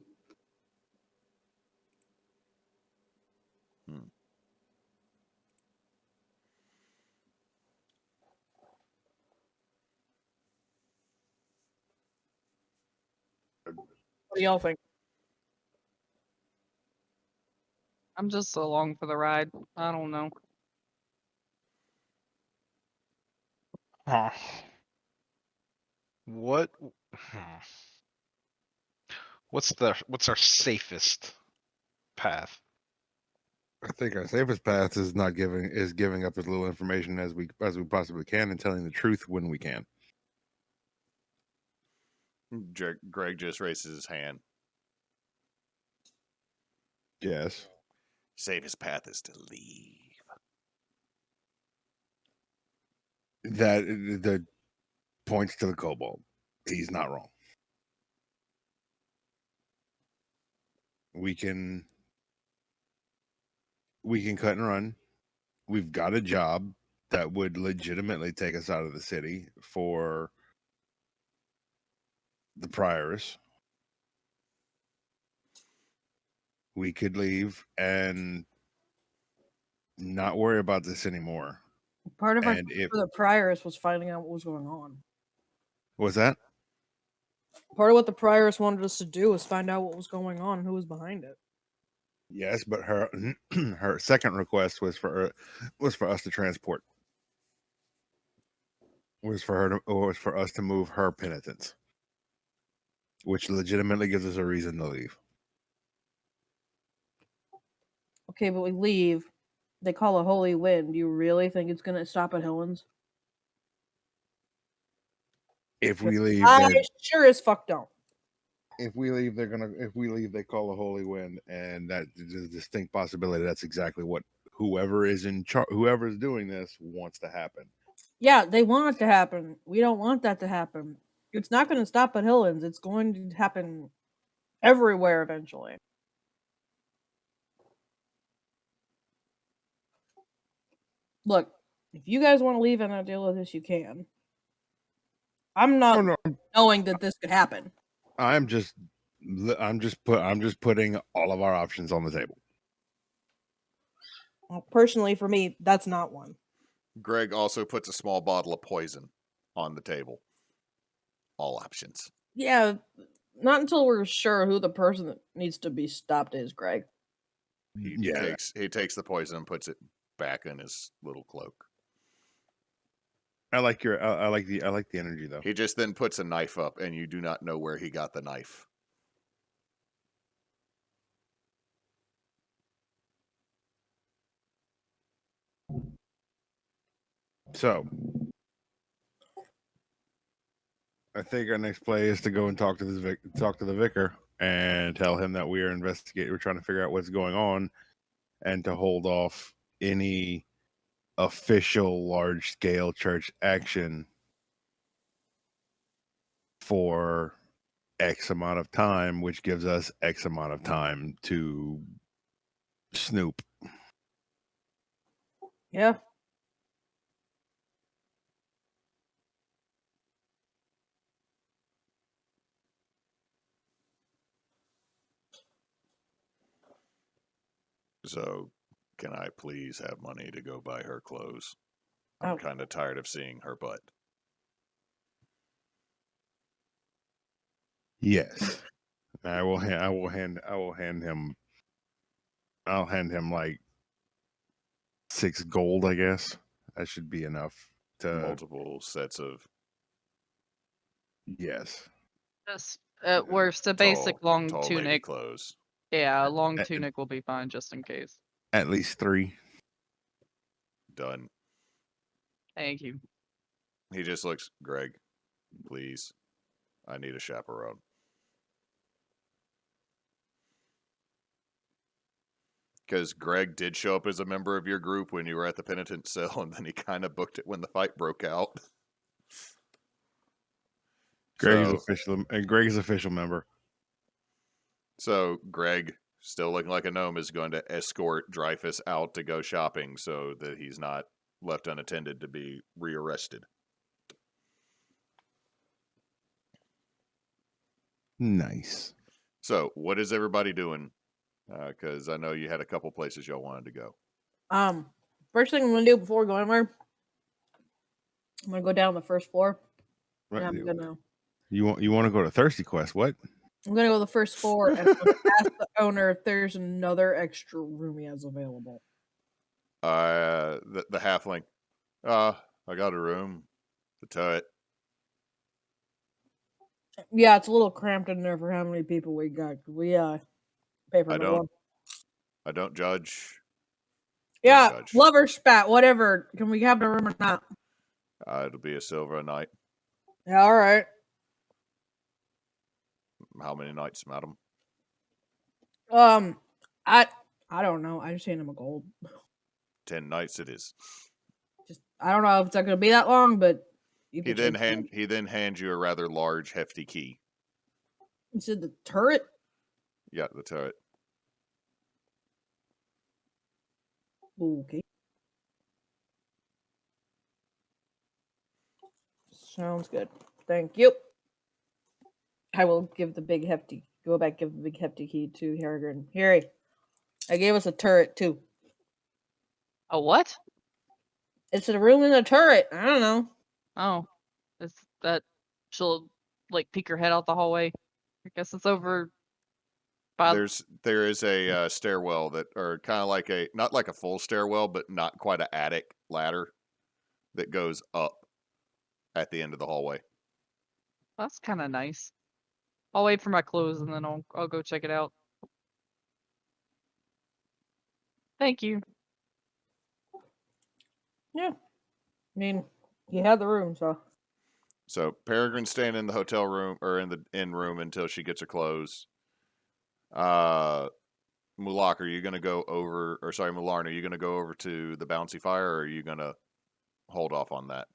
What do y'all think? I'm just along for the ride. I don't know. Huh. What? What's our safest path? I think our safest path is giving up as little information as we possibly can and telling the truth when we can. Greg just raises his hand. Yes. Safest path is to leave. That points to the kobold. He's not wrong. We can cut and run. We've got a job that would legitimately take us out of the city for the prioress. We could leave and not worry about this anymore. Part of our And if for the prioress was finding out what was going on. was that? Part of what the prioress wanted us to do was find out what was going on and who was behind it. Yes, but her her second request was for us to transport. Was for us to move her penitence, which legitimately gives us a reason to leave. Okay, but we leave. They call a holy wind. Do you really think it's going to stop at Hillens? If we leave, I sure as fuck don't. if we leave, they call a holy wind, and that is a distinct possibility. That's exactly what whoever is in charge, whoever is doing this, wants to happen. Yeah, they want it to happen. We don't want that to happen. It's not going to stop at Hillens. It's going to happen everywhere eventually. Look, if you guys want to leave and not deal with this, you can. I'm not knowing that this could happen. I'm just putting all of our options on the table. Well, personally, for me, that's not one. Greg also puts a small bottle of poison on the table. All options. Yeah, not until we're sure who the person that needs to be stopped is, Greg. He takes the poison and puts it back in his little cloak. I like the energy though. He just then puts a knife up, and you do not know where he got the knife. So, I think our next play is to go and talk to the vicar and tell him that we are investigating. We're trying to figure out what's going on, and to hold off any official large-scale church action for X amount of time, which gives us X amount of time to snoop. Yeah. So, can I please have money to go buy her clothes? I'm kind of tired of seeing her butt. Yes, I'll hand him like 6 gold, I guess. That should be enough to multiple sets of Yes. Just at worst, a basic long tall lady tunic. clothes. Yeah, a long At- tunic will be fine just in case. At least 3. Done. Thank you. He just looks, Greg, please. I need a chaperone. Because Greg did show up as a member of your group when you were at the penitent cell, and then he kind of booked it when the fight broke out. Greg's official member. So Greg, still looking like a gnome, is going to escort Dreyfus out to go shopping so that he's not left unattended to be rearrested. Nice. So, what is everybody doing? Because I know you had a couple places y'all wanted to go. First thing I'm gonna do before going anywhere, I'm gonna go down the first floor. Right. And I'm gonna You want to go to Thirsty Quest? What? I'm gonna go to the first floor and I'm gonna ask the owner if there's another extra room he has available. The halfling. I got a room. The turret. Yeah, it's a little cramped in there for how many people we got. We pay for I don't judge. Yeah, Don't judge. lover spat, whatever. Can we have the room or not? It'll be a silver a night. Yeah, all right. How many nights, madam? I don't know. I just hand him a gold. 10 nights it is. Just I don't know if it's not gonna be that long, but you He can then hands you a rather large, hefty key. You said the turret? Yeah, the turret. Okay. Sounds good. Thank you. I will give the big hefty key to Peregrine. Harry, I gave us a turret too. A what? It's a room in a turret. I don't know. Oh, is that she'll like peek her head out the hallway? I guess it's over. By There is a stairwell that, or kind of like not like a full stairwell, but not quite an attic ladder that goes up at the end of the hallway. That's kind of nice. I'll wait for my clothes and then I'll go check it out. Thank you. Yeah. I mean, you had the room, so. So Peregrine's staying in the hotel room or in the inn room until she gets her clothes. Mulak, are you going to go over, or sorry, Mularn, are you going to go over to the bouncy fire, or are you going to hold off on that?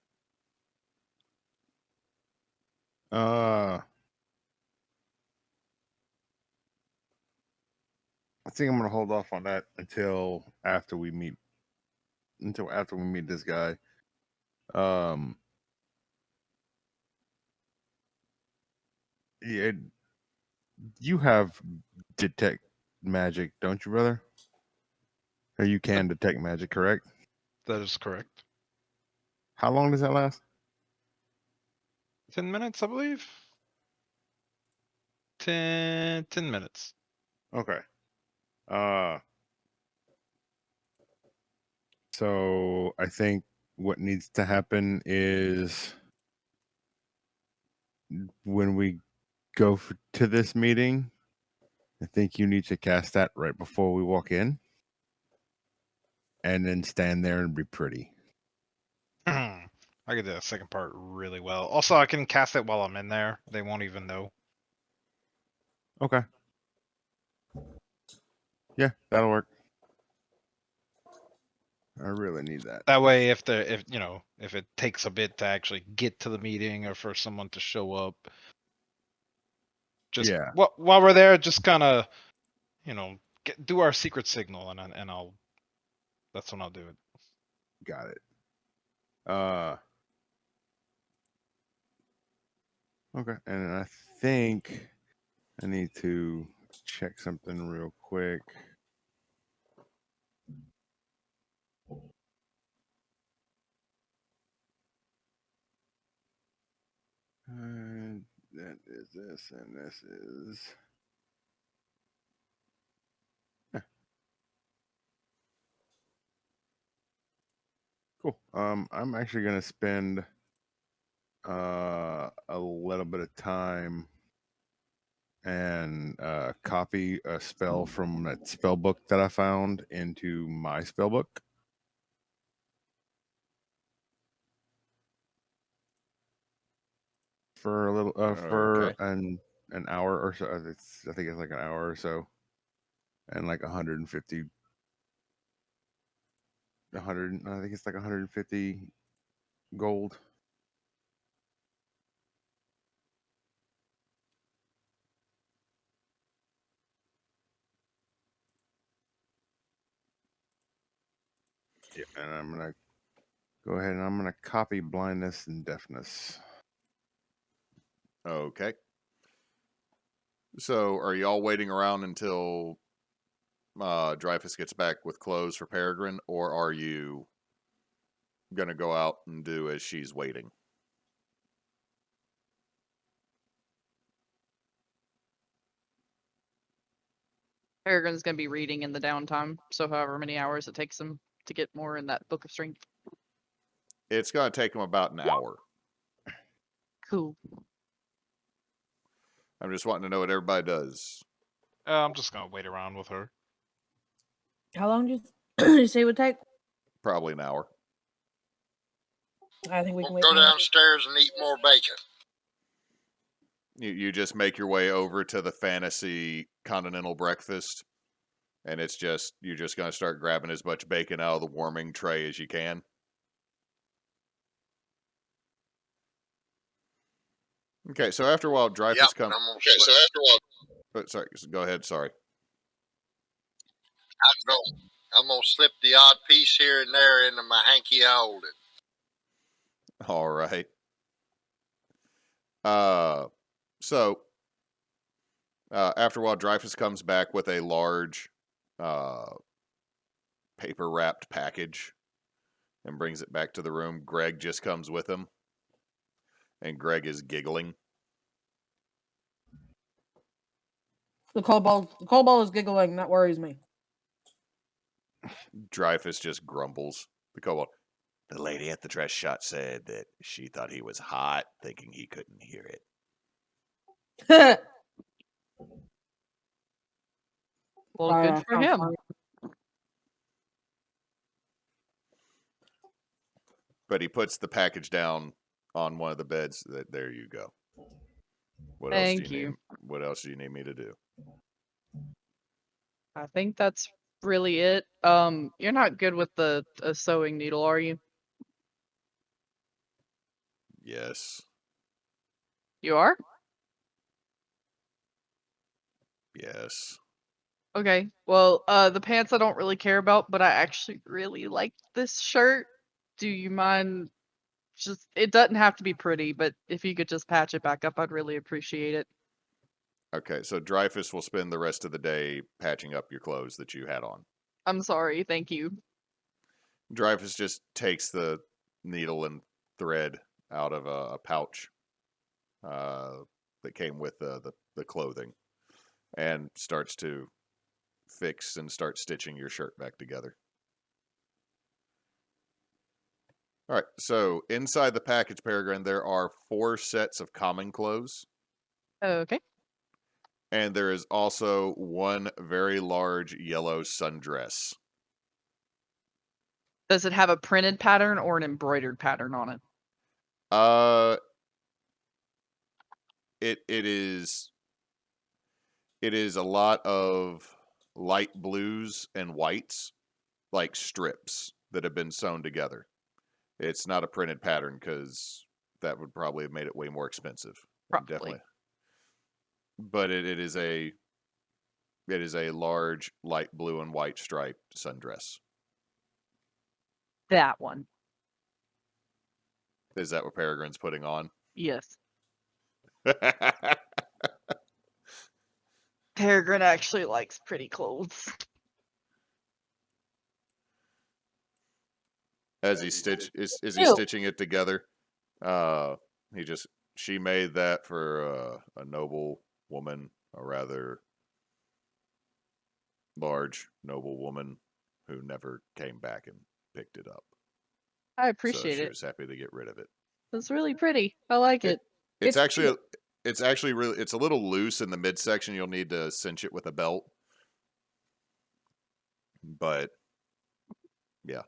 I think I'm gonna hold off on that until after we meet this guy. Yeah, you have detect magic, don't you, brother? Or you can detect magic, correct? That is correct. How long does that last? 10 minutes, I believe. 10 minutes. Okay. So I think what needs to happen is when we go to this meeting, I think you need to cast that right before we walk in, and then stand there and be pretty. I can do that second part really well. Also, I can cast it while I'm in there. They won't even know. Okay. Yeah, that'll work. I really need that. That way, if it takes a bit to actually get to the meeting or for someone to show up, just while we're there, just kind of, do our secret signal, and I'll. That's when I'll do it. Got it. Okay, and I think I need to check something real quick. That is this, and this is. Cool. I'm actually gonna spend a little bit of time and copy a spell from that spell book that I found into my spell book. For a little, for an hour or so. I think it's like an hour or so, and like 150. I think it's like 150 gold. Yeah, and I'm gonna go ahead and I'm gonna copy blindness and deafness. Okay. So, are y'all waiting around until Dreyfus gets back with clothes for Peregrine, or are you gonna go out and do as she's waiting? Peregrine's gonna be reading in the downtime, so however many hours it takes him to get more in that book of strength. It's gonna take him about an hour. Cool. I'm just wanting to know what everybody does. I'm just gonna wait around with her. How long did you say it would take? Probably an hour. I think we can We'll wait. go downstairs and eat more bacon. You just make your way over to the fantasy continental breakfast, and it's just you're just gonna start grabbing as much bacon out of the warming tray as you can. Okay, so after a while, Dreyfus comes. Okay, so after a while, Sorry, go ahead. Sorry. I'm gonna slip the odd piece here and there into my hanky. I hold it. All right. So after a while, Dreyfus comes back with a large paper wrapped package and brings it back to the room. Greg just comes with him, and Greg is giggling. The kobold is giggling. That worries me. Dreyfus just grumbles. The kobold. The lady at the dress shop said that she thought he was hot, thinking he couldn't hear it. Well, good for him. But he puts the package down on one of the beds. There you go. What Thank else do you you. need? What else do you need me to do? I think that's really it. You're not good with the sewing needle, are you? Yes. You are? Yes. Okay. Well, the pants I don't really care about, but I actually really like this shirt. Do you mind just it doesn't have to be pretty, but if you could just patch it back up, I'd really appreciate it. Okay, so Dreyfus will spend the rest of the day patching up your clothes that you had on. I'm sorry, thank you. Dreyfus just takes the needle and thread out of a pouch that came with the clothing and starts to fix and start stitching your shirt back together. All right, so inside the package, Peregrine, there are 4 sets of common clothes. Okay. And there is also one very large yellow sundress. Does it have a printed pattern or an embroidered pattern on it? It is a lot of light blues and whites, like strips that have been sewn together. It's not a printed pattern because that would probably have made it way more expensive. Probably. Definitely. But it is a large light blue and white striped sundress. That one. Is that what Peregrine's putting on? Yes. Peregrine actually likes pretty clothes. As he stitching it together, she made that for a noble woman, a rather large noble woman who never came back and picked it up. I So appreciate she it. was happy to get rid of it. It's really pretty. I like it. It's It's actually really, it's a little loose in the midsection. You'll need to cinch it with a belt. But yeah,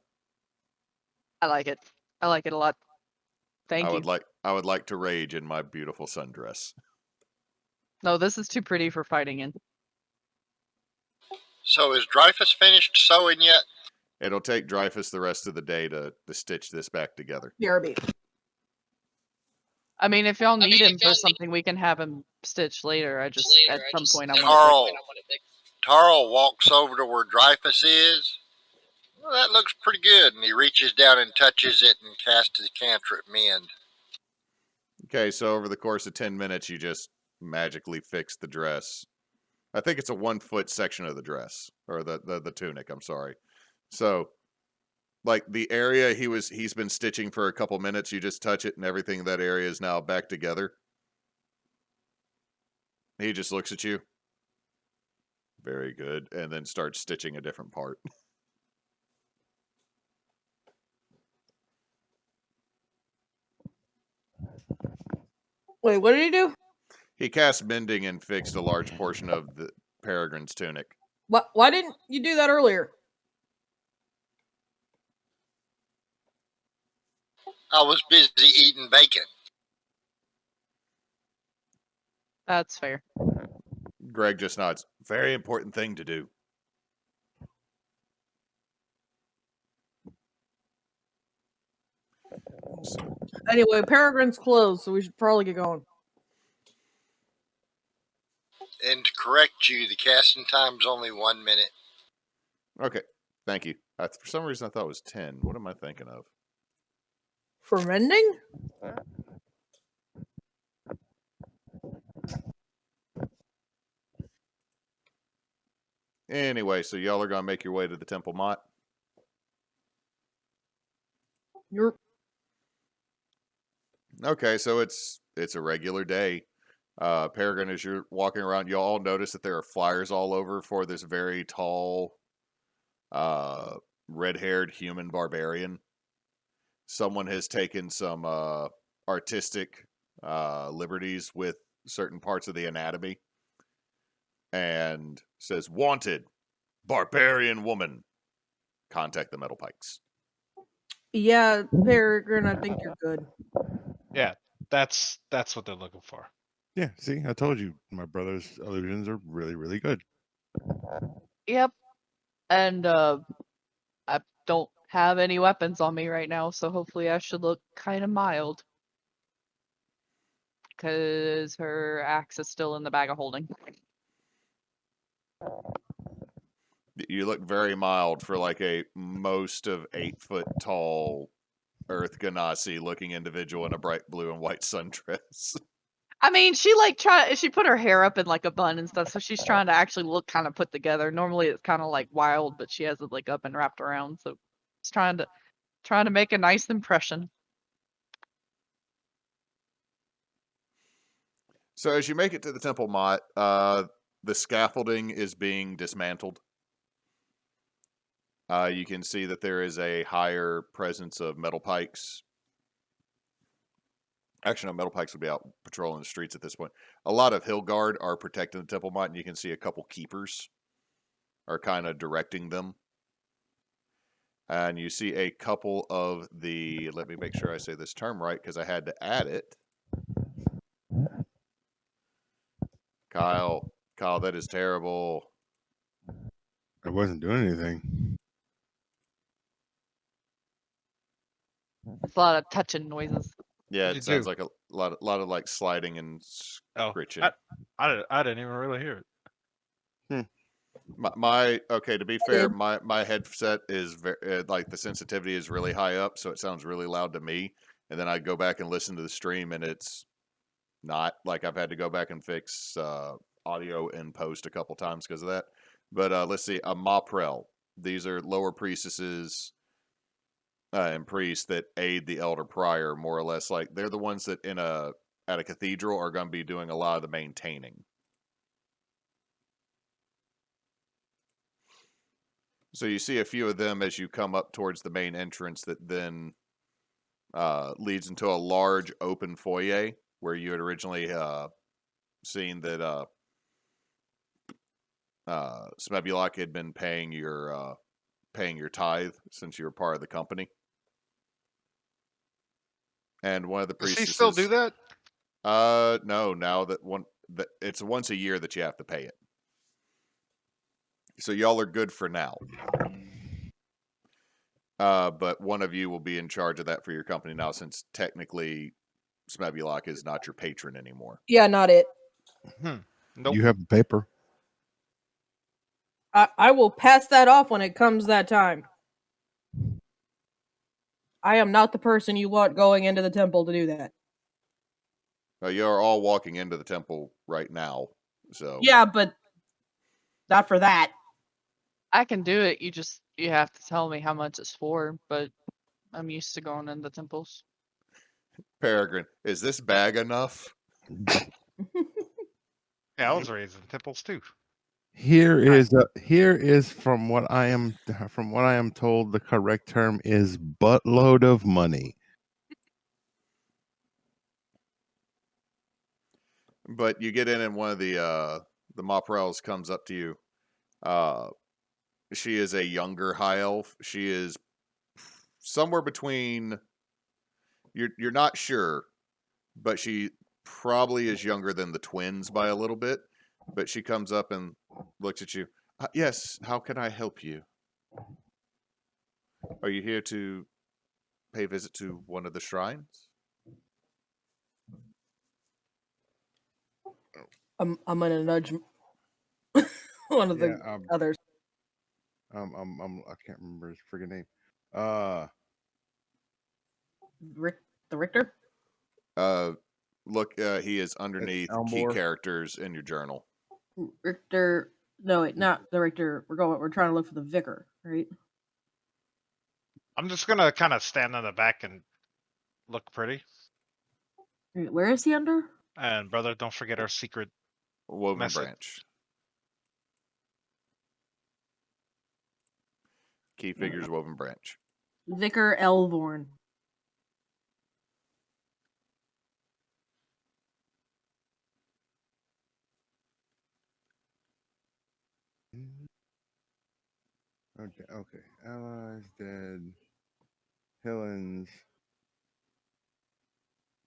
I like it. I like it a lot. Thank you. I would like to rage in my beautiful sundress. No, this is too pretty for fighting in. So is Dreyfus finished sewing yet? It'll take Dreyfus the rest of the day to stitch this back together. BRB. I mean, if y'all need him for something, we can have him stitch later. At some point I want Tarl, Tarl walks over to where Dreyfus is. Well, that looks pretty good. And he reaches down and touches it and casts his cantrip mend. Okay, so over the course of 10 minutes, you just magically fix the dress. I think it's a 1 foot section of the dress, or the tunic, I'm sorry. So, like the area he's been stitching for a couple minutes, you just touch it and everything in that area is now back together. He just looks at you. Very good. And then starts stitching a different part. Wait, what did he do? He cast mending and fixed a large portion of the Peregrine's tunic. Why didn't you do that earlier? I was busy eating bacon. That's fair. Greg just nods. Very important thing to do. Anyway, Peregrine's closed, so we should probably get going. And to correct you, the casting time's only 1 minute. Okay, thank you. For some reason, I thought it was 10. What am I thinking of? For mending? Anyway, so y'all are going to make your way to the Temple Mott? You're Okay, so it's a regular day. Peregrine, as you're walking around, you all notice that there are flyers all over for this very tall, red-haired human barbarian. Someone has taken some artistic liberties with certain parts of the anatomy and says, "Wanted, barbarian woman. Contact the Metal Pikes." yeah, Peregrine, I think you're good. Yeah, that's what they're looking for. Yeah, see, I told you my brother's illusions are really, really good. Yep. And I don't have any weapons on me right now, so hopefully I should look kind of mild. Because her axe is still in the bag of holding. You look very mild for like a most of 8 foot tall Earth Ganassi looking individual in a bright blue and white sundress. I mean, she put her hair up in like a bun and stuff, so she's trying to actually look kind of put together. Normally it's kind of like wild, but she has it like up and wrapped around, so it's trying to make a nice impression. So as you make it to the Temple Mott, the scaffolding is being dismantled. You can see that there is a higher presence of metal pikes. Actually, no, metal pikes would be out patrolling the streets at this point. A lot of hill guard are protecting the Temple Mott, and you can see a couple keepers are kind of directing them. And you see a couple of the, let me make sure I say this term right because I had to add it. Kyle, that is terrible. I wasn't doing anything. It's a lot of touching noises. Yeah, What'd it you sounds do? like a lot of like sliding and scritching. I didn't even really hear it. Okay, to be fair, my headset is like the sensitivity is really high up, so it sounds really loud to me. And then I go back and listen to the stream, and it's not. Like I've had to go back and fix audio in post a couple times because of that. But let's see, a Moprel. These are lower priestesses and priests that aid the elder prior, more or less. Like they're the ones that at a cathedral are going to be doing a lot of the maintaining. So you see a few of them as you come up towards the main entrance that then leads into a large open foyer where you had originally seen that Smebulok had been paying your tithe since you were part of the company. And one of the Does priestesses. he still do that? No. Now that it's once a year that you have to pay it. So y'all are good for now. But one of you will be in charge of that for your company now, since technically Smebulok is not your patron anymore. Yeah, not it. Nope. You have the paper. I will pass that off when it comes that time. I am not the person you want going into the temple to do that. You're all walking into the temple right now, so Yeah, but not for that. I can do it. You have to tell me how much it's for, but I'm used to going into temples. Peregrine, is this bag enough? Yeah, I was raised in temples too. Here is from what I am told, the correct term is buttload of money. But you get in, and one of the Moprels comes up to you. She is a younger high elf. She is somewhere between. You're not sure, but she probably is younger than the twins by a little bit. But she comes up and looks at you. Yes, how can I help you? Are you here to pay a visit to one of the shrines? I'm gonna nudge one of the others. I can't remember his friggin' name. The Richter? Look, he is underneath key characters in your journal. Richter. No, wait, not the Richter. We're trying to look for the Vicar, right? I'm just gonna kind of stand in the back and look pretty. Where is he under? And brother, don't forget our secret Woven message. branch. Key figures, woven branch. Vicar Elvorn. Okay. Allies dead. Helens.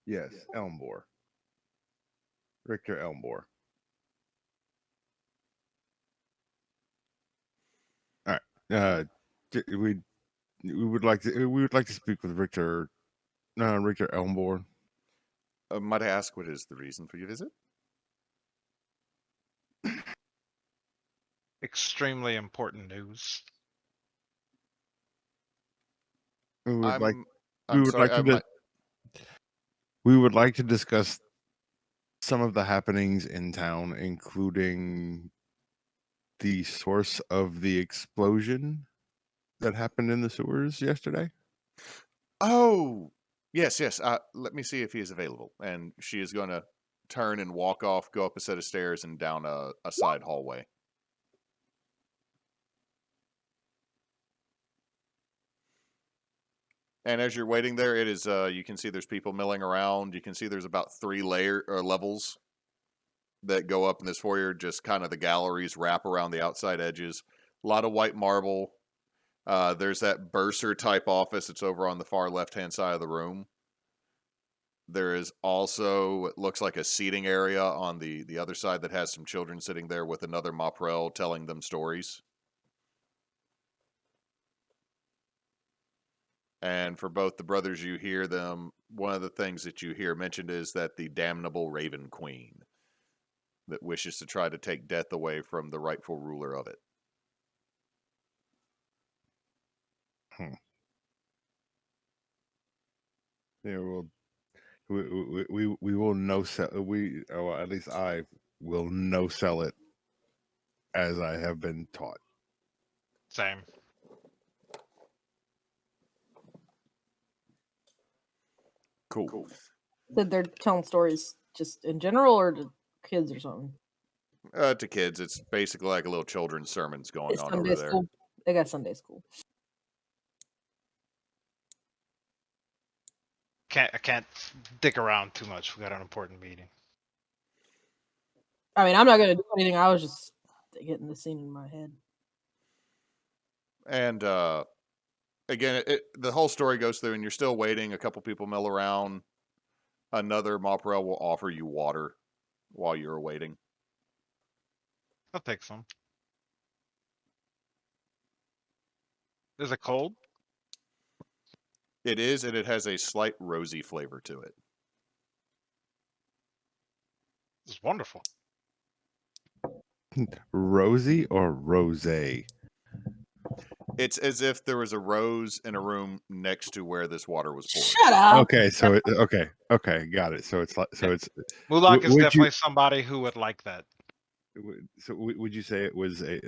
Yes, Elmbor. Richter Elmbor. All right. We would like to speak with Richter Elmbor. Might I ask what is the reason for your visit? Extremely important news. We would like to discuss some of the happenings in town, including the source of the explosion that happened in the sewers yesterday. Oh, yes. Let me see if he is available. And she is going to turn and walk off, go up a set of stairs and down a side hallway. And as you're waiting there, it is you can see there's people milling around. You can see there's about 3 levels that go up in this foyer. Just kind of the galleries wrap around the outside edges. A lot of white marble. There's that bursar type office. It's over on the far left-hand side of the room. There is also what looks like a seating area on the other side that has some children sitting there with another Moprel telling them stories. And for both the brothers, you hear them. One of the things that you hear mentioned is that the damnable Raven Queen that wishes to try to take death away from the rightful ruler of it. Yeah, we will no sell. At least I will no sell it, as I have been taught. Same. Cool. That they're telling stories just in general, or to kids or something? To kids, it's basically like a little children's sermons going on over there. School. They got Sunday school. I can't dick around too much. We got an important meeting. I mean, I'm not gonna do anything. I was just getting the scene in my head. And again, the whole story goes through, and you're still waiting. A couple people mill around. Another Moprel will offer you water while you're waiting. I'll take some. Is it cold? It is, and it has a slight rosy flavor to it. It's wonderful. Rosie or rose? It's as if there was a rose in a room next to where this water was poured. Shut up. Okay, so okay, got it. So it's like it's. Mulak is would definitely you- somebody who would like that. So would you say it was a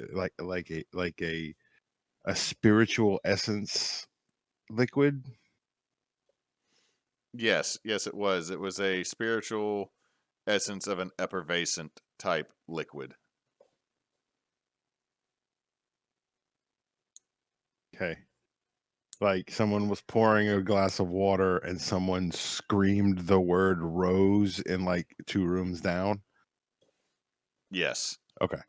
spiritual essence liquid? Yes, it was. It was a spiritual essence of an effervescent type liquid. Okay. Like someone was pouring a glass of water and someone screamed the word rose in like 2 rooms down. Yes. Okay.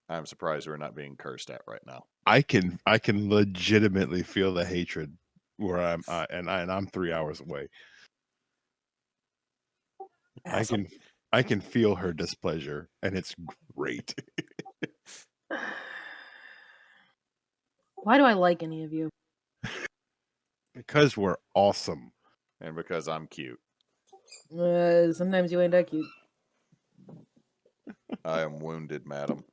I'm surprised we're not being cursed at right now. I can legitimately feel the hatred where I'm and I'm 3 hours away. I can feel her displeasure and it's great. Why do I like any of you? Because we're awesome. And because I'm cute. Sometimes you ain't that cute. I am wounded, madam.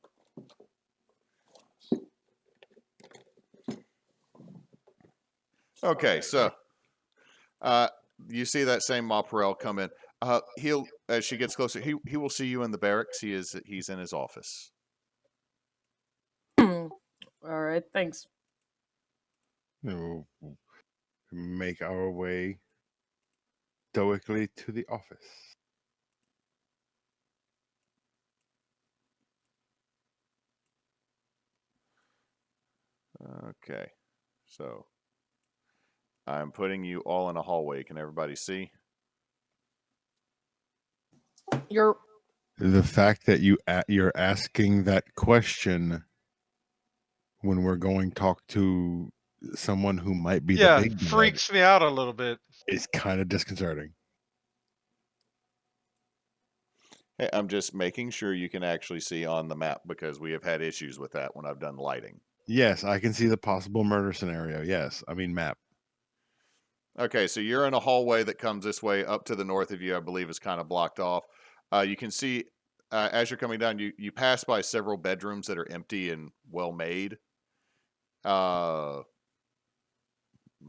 Okay, so you see that same Moprel come in. He'll as she gets closer, he will see you in the barracks. He's in his office. All right, thanks. We'll make our way stoically to the office. Okay, so I'm putting you all in a hallway. Can everybody see? The fact that you're asking that question when we're going to talk to someone who might be the big bad freaks me out a little bit. is kind of disconcerting. Hey, I'm just making sure you can actually see on the map because we have had issues with that when I've done lighting. Yes, I can see the possible murder scenario. Yes, I mean map. Okay, so you're in a hallway that comes this way up to the north of you, I believe is kind of blocked off. You can see as you're coming down, you pass by several bedrooms that are empty and well made. Let's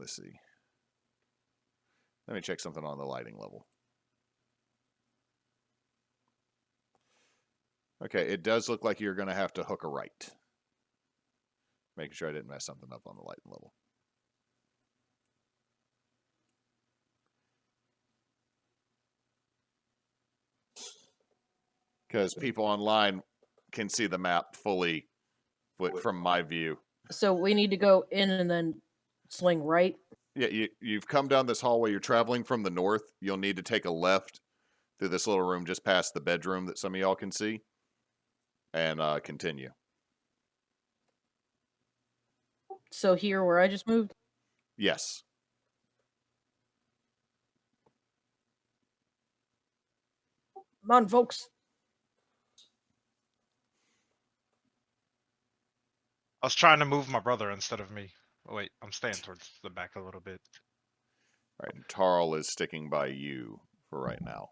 see. Let me check something on the lighting level. Okay, it does look like you're going to have to hook a right. Making sure I didn't mess something up on the lighting level. Because people online can see the map fully from my view. So we need to go in and then swing right. Yeah, you've come down this hallway. You're traveling from the north. You'll need to take a left through this little room just past the bedroom that some of y'all can see. And continue. So here where I just moved? Yes. Come on, folks. I was trying to move my brother instead of me. Oh, wait, I'm staying towards the back a little bit. All right, Tarl is sticking by you for right now.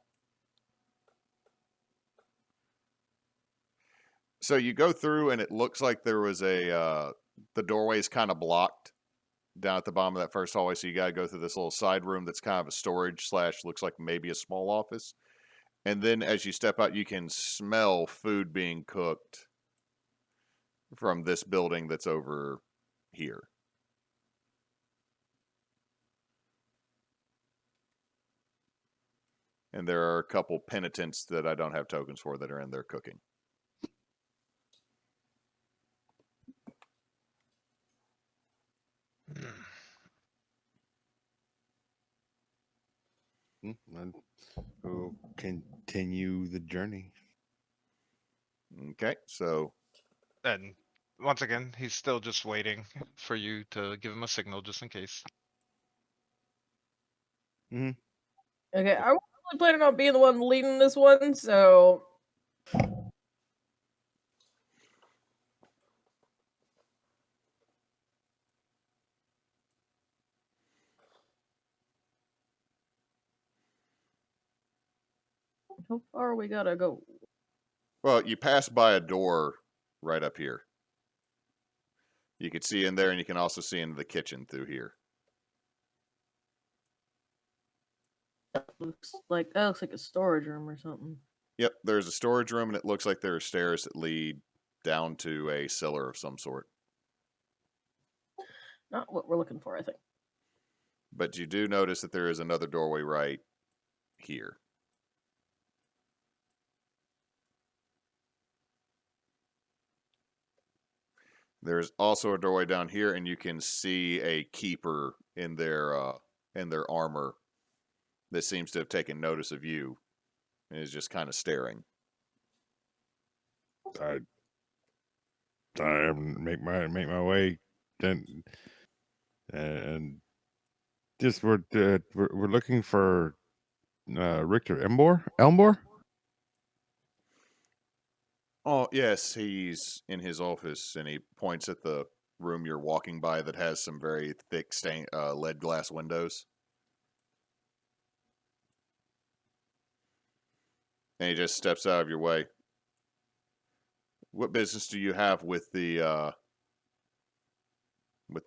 So you go through, and it looks like there was the doorway's kind of blocked down at the bottom of that first hallway. So you got to go through this little side room that's kind of a storage / looks like maybe a small office. And then as you step out, you can smell food being cooked from this building that's over here. And there are a couple penitents that I don't have tokens for that are in there cooking. And we'll continue the journey. Okay, so And once again, he's still just waiting for you to give him a signal just in case. Okay, I was really planning on being the one leading this one, so. How far we gotta go? well, you pass by a door right up here. You can see in there, and you can also see into the kitchen through here. That looks like a storage room or something. Yep, there's a storage room, and it looks like there are stairs that lead down to a cellar of some sort. Not what we're looking for, I think. But you do notice that there is another doorway right here. There's also a doorway down here, and you can see a keeper in their armor that seems to have taken notice of you and is just kind of staring. I make my way, then, and just we're looking for Richter Elmore. Oh, yes, he's in his office, and he points at the room you're walking by that has some very thick lead glass windows. And he just steps out of your way. What business do you have with the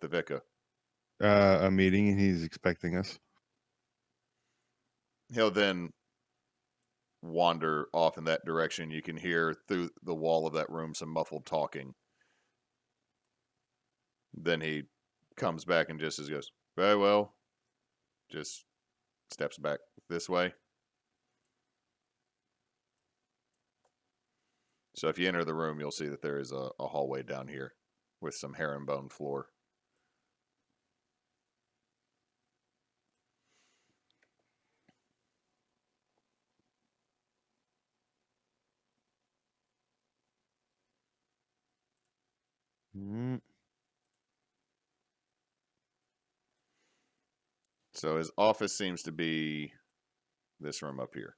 vicar? A meeting, and he's expecting us. He'll then wander off in that direction. You can hear through the wall of that room some muffled talking. Then he comes back and just goes, very well. Just steps back this way. So if you enter the room, you'll see that there is a hallway down here with some herringbone floor. So his office seems to be this room up here.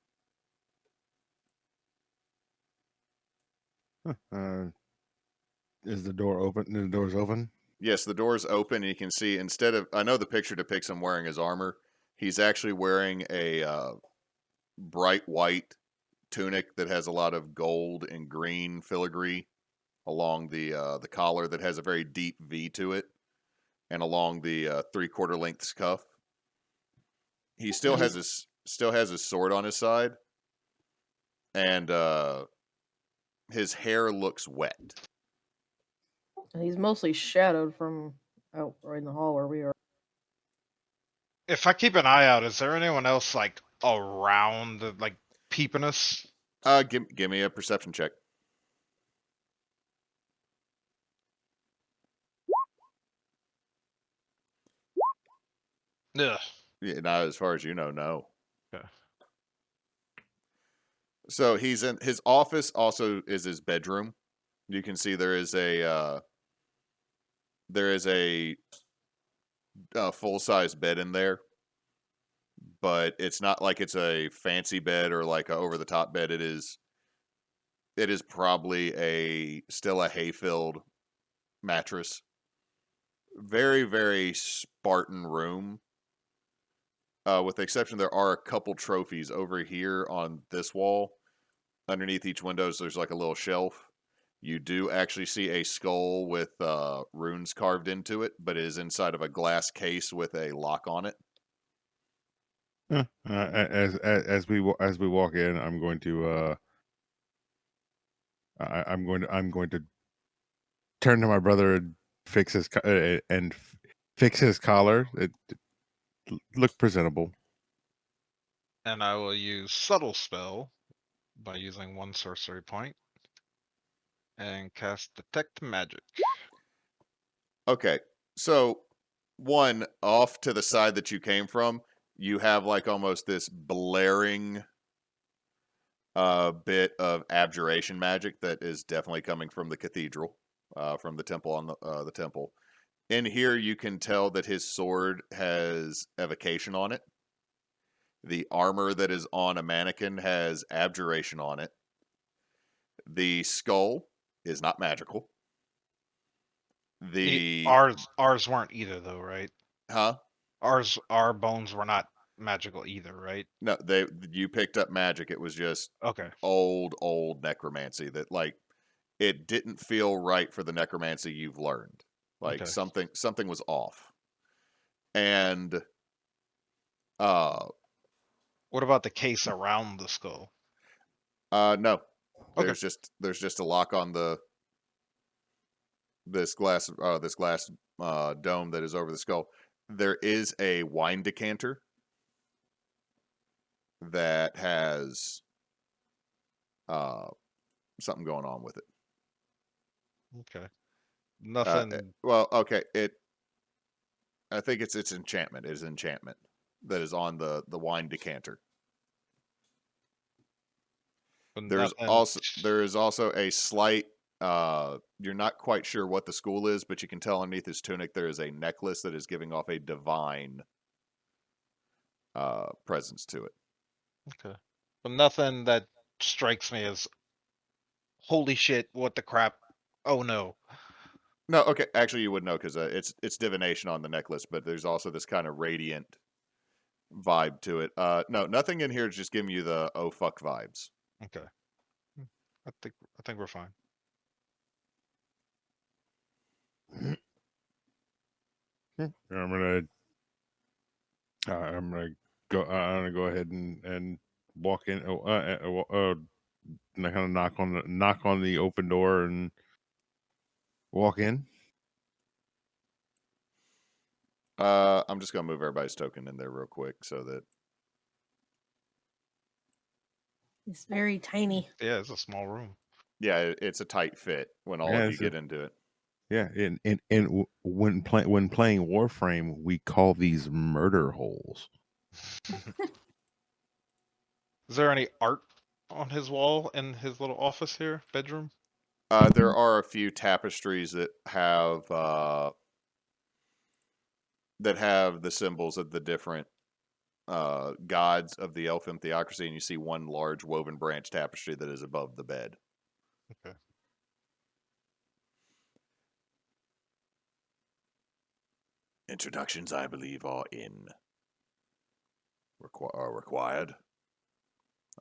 Is the door open? The door's open? Yes, the door's open. And you can see I know the picture depicts him wearing his armor. He's actually wearing a bright white tunic that has a lot of gold and green filigree along the collar that has a very deep V to it, and along the 3/4 length cuff. He still has his sword on his side, and his hair looks wet. He's mostly shadowed from out right in the hall where we are. If I keep an eye out, is there anyone else like around, like peeping us? Give me a perception check. Yeah. Yeah, not as far as you know, no. Okay. So he's in his office. Also, is his bedroom. You can see there is a full-size bed in there, but it's not like it's a fancy bed or like a over-the-top bed. It is probably still a hay-filled mattress. Very, very Spartan room. With the exception, there are a couple trophies over here on this wall. Underneath each window, there's like a little shelf. You do actually see a skull with runes carved into it, but it is inside of a glass case with a lock on it. As we walk in, I'm going to I'm going to turn to my brother and fix his collar. It look presentable. And I will use subtle spell by using 1 sorcery point and cast detect magic. Okay, so one off to the side that you came from, you have like almost this blaring bit of abjuration magic that is definitely coming from the cathedral, from the temple on the temple. In here, you can tell that his sword has evocation on it. The armor that is on a mannequin has abjuration on it. The skull is not magical. Ours weren't either, though, right? Huh? Our bones were not magical either, right? No, you picked up magic. It was just Okay. old necromancy that like it didn't feel right for the necromancy you've learned. Like Okay. something was off. And what about the case around the skull? No. Okay. There's just a lock on this glass dome that is over the skull. There is a wine decanter that has something going on with it. Okay. Nothing. Well, okay. I think it's enchantment. It is enchantment that is on the wine decanter. There is also a slight. You're not quite sure what the school is, but you can tell underneath his tunic there is a necklace that is giving off a divine presence to it. Okay. But nothing that strikes me as holy shit, what the crap. Oh no. No, okay. Actually, you would know because it's divination on the necklace, but there's also this kind of radiant vibe to it. No, nothing in here is just giving you the oh fuck vibes. Okay. I think we're fine. I'm gonna go ahead and walk in. And I kind of knock on the open door and walk in. I'm just gonna move everybody's token in there real quick so that It's very tiny. Yeah, it's a small room. yeah, it's a tight fit when all of you get into it. Yeah, and when playing Warframe, we call these murder holes. Is there any art on his wall in his little office here, bedroom? There are a few tapestries that have the symbols of the different gods of the elfin theocracy, and you see one large woven branch tapestry that is above the bed. Okay. Introductions, I believe, are required.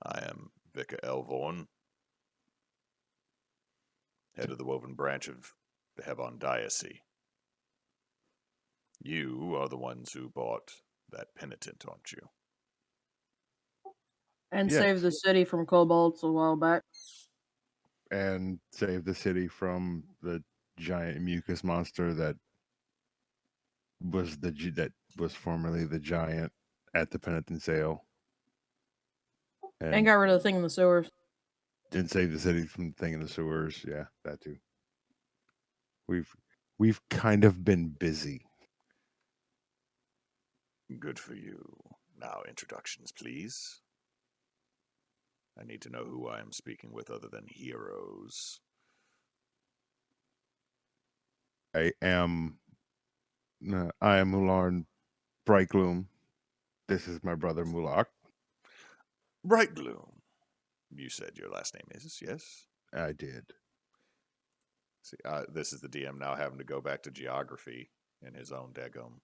I am Vicar Elvorn, head of the woven branch of the Hebon Diocese. You are the ones who bought that penitent, aren't you? And Yes. saved the city from kobolds a while back. And save the city from the giant mucus monster that was formerly the giant at the penitent sale. And got rid of the thing in the sewers. Did save the city from the thing in the sewers. Yeah, that too. We've kind of been busy. Good for you. Now, introductions, please. I need to know who I am speaking with other than heroes. I am Mularn Brightgloom. This is my brother Mulak. Brightgloom. You said your last name is, yes? I did. See, this is the DM now having to go back to geography in his own daggum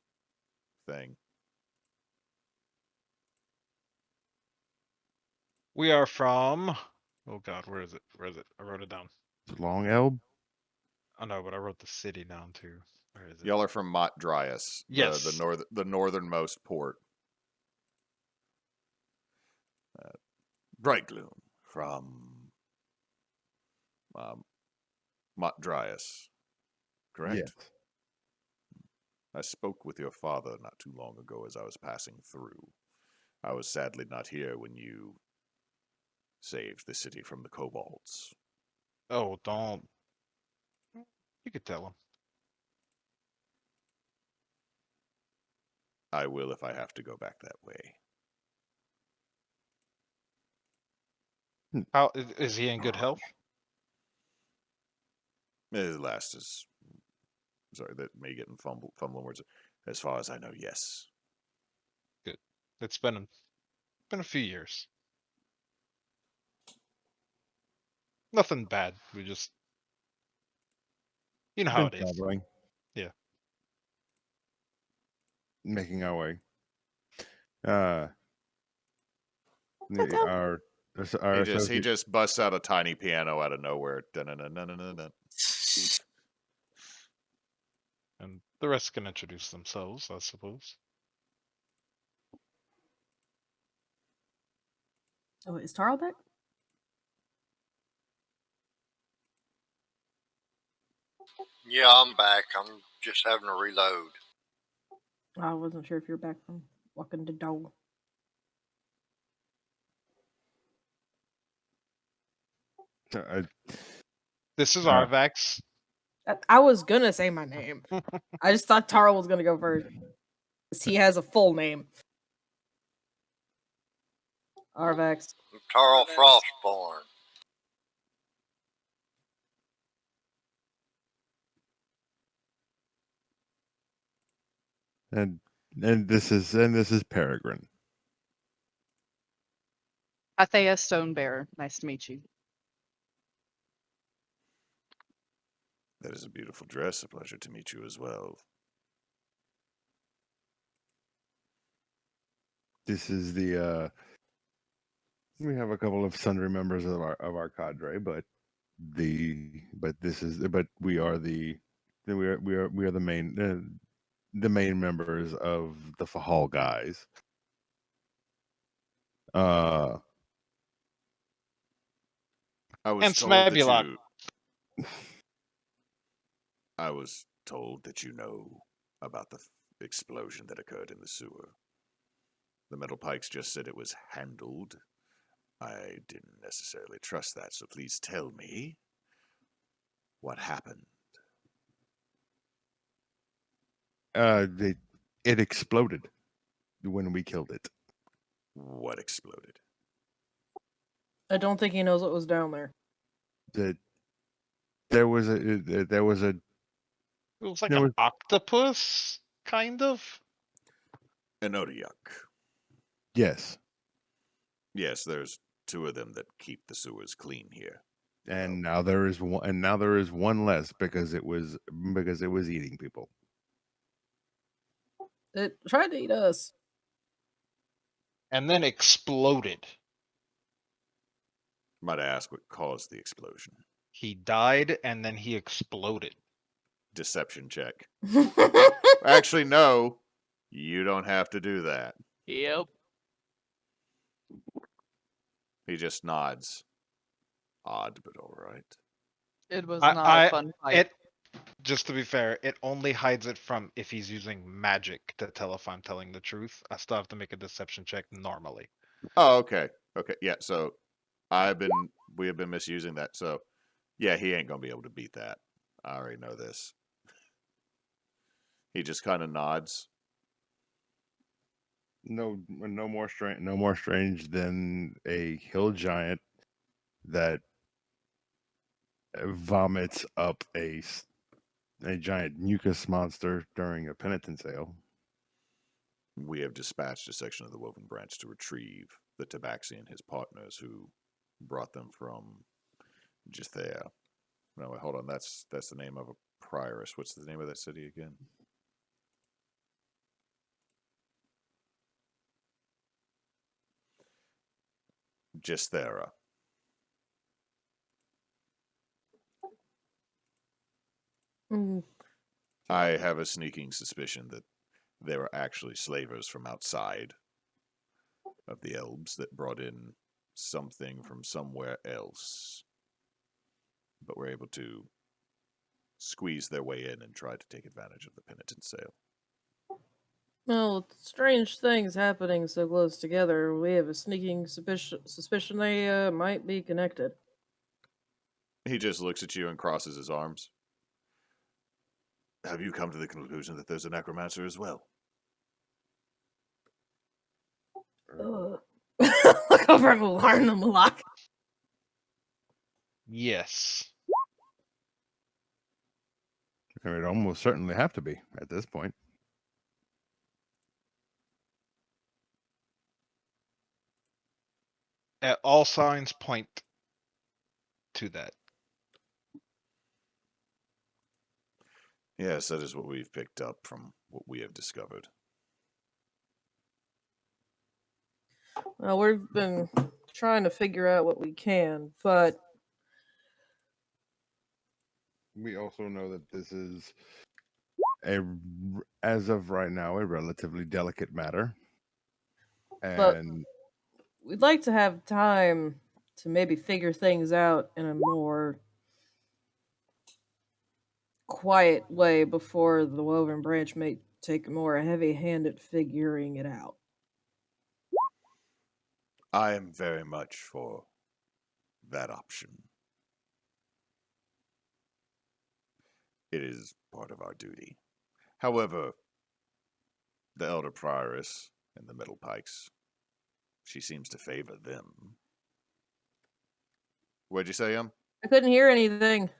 thing. We are from. Oh God, where is it? Where is it? I wrote it down. Long Elb. Oh no, but I wrote the city down too. Where is it? Y'all are from Mont Dryas, Yes. the northernmost port. Brightgloom from Mont Dryas, correct? Yes. I spoke with your father not too long ago as I was passing through. I was sadly not here when you saved the city from the kobolds. Oh, don't. You could tell him. I will if I have to go back that way. How is he in good health? His last is... Sorry, that may get in fumbling words. As far as I know, yes. Good. It's been a few years. Nothing bad. We just, you know how it Been is. traveling. Yeah. Making our way. Our He just busts out a tiny piano out of nowhere. Dun-dun-dun-dun-dun-dun. And the rest can introduce themselves, I suppose. Oh, is Tarl back? Yeah, I'm back. I'm just having to reload. I wasn't sure if you're back from walking the dog. This is Arvax. I was gonna say my name. I just thought Tarl was gonna go first. He has a full name. Arvax. I'm Tarl Frostborn. and this is Peregrine. Athea Stonebearer. Nice to meet you. That is a beautiful dress. A pleasure to meet you as well. This is the we have a couple of sundry members of our cadre, but we are the main members of the Fahal guys. I was And told that Smabulok. I was told that you know about the explosion that occurred in the sewer. The Metal Pikes just said it was handled. I didn't necessarily trust that, so please tell me what happened. It exploded when we killed it. What exploded? I don't think he knows what was down there. There was a It was like an octopus, kind of. An Odiak. Yes. Yes, there's 2 of them that keep the sewers clean here. And now there is one. And now there is one less because it was eating people. It tried to eat us. And then exploded. Might I ask what caused the explosion? He died and then he exploded. Deception check. Actually, no. You don't have to do that. Yep. He just nods. Odd, but all right. It was not a fun fight. Just to be fair, it only hides it from if he's using magic to tell if I'm telling the truth. I still have to make a deception check normally. Oh, okay. Okay, yeah, so we have been misusing that, so yeah, he ain't gonna be able to beat that. I already know this. He just kind of nods. No more strange than a hill giant that vomits up a giant mucus monster during a penitence sale. We have dispatched a section of the Woven Branch to retrieve the Tabaxi and his partners who brought them from Jithea. No, wait, hold on. That's the name of a prioress. What's the name of that city again? Jithera. I have a sneaking suspicion that they were actually slavers from outside of the Elves that brought in something from somewhere else, but were able to squeeze their way in and try to take advantage of the penitence sale. Well, strange things happening so close together. We have a sneaking suspicion they might be connected. He just looks at you and crosses his arms. Have you come to the conclusion that there's a necromancer as well? Look over at Mularn and Malak. Yes. It would almost certainly have to be at this point. All signs point to that. Yes, that is what we've picked up from what we have discovered. Well, we've been trying to figure out what we can, but We also know that this is as of right now, a relatively delicate matter. And we'd like to have time to maybe figure things out in a more quiet way before the Woven Branch may take a more heavy hand at figuring it out. I am very much for that option. It is part of our duty. However, the Elder Prioress and the Middle Pikes, she seems to favor them. What'd you say, I couldn't hear anything.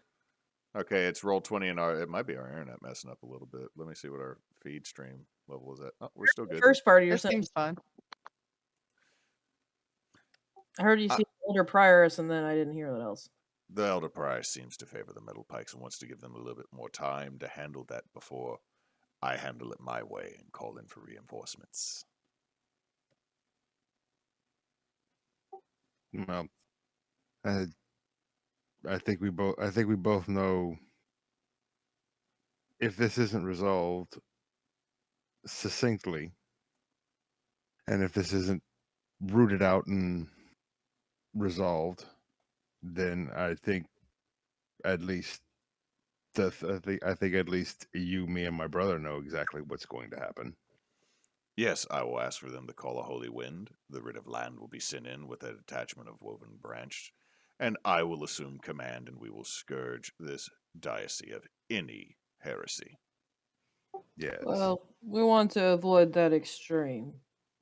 Okay, it's roll 20 and it might be our internet messing up a little bit. Let me see what our feed stream level is at. Oh, we're still good. First part of your That sentence. seems fine. I heard you say Elder Prioress, and then I didn't hear what else. The Elder Prioress seems to favor the Middle Pikes and wants to give them a little bit more time to handle that before I handle it my way and call in for reinforcements. Well, I think we both know if this isn't resolved succinctly, and if this isn't rooted out and resolved, then I think at least I think at least you, me, and my brother know exactly what's going to happen. Yes, I will ask for them to call a holy wind. The writ of land will be sent in with a detachment of Woven Branch, and I will assume command, and we will scourge this diocese of any heresy. Yes. Well, we want to avoid that extreme,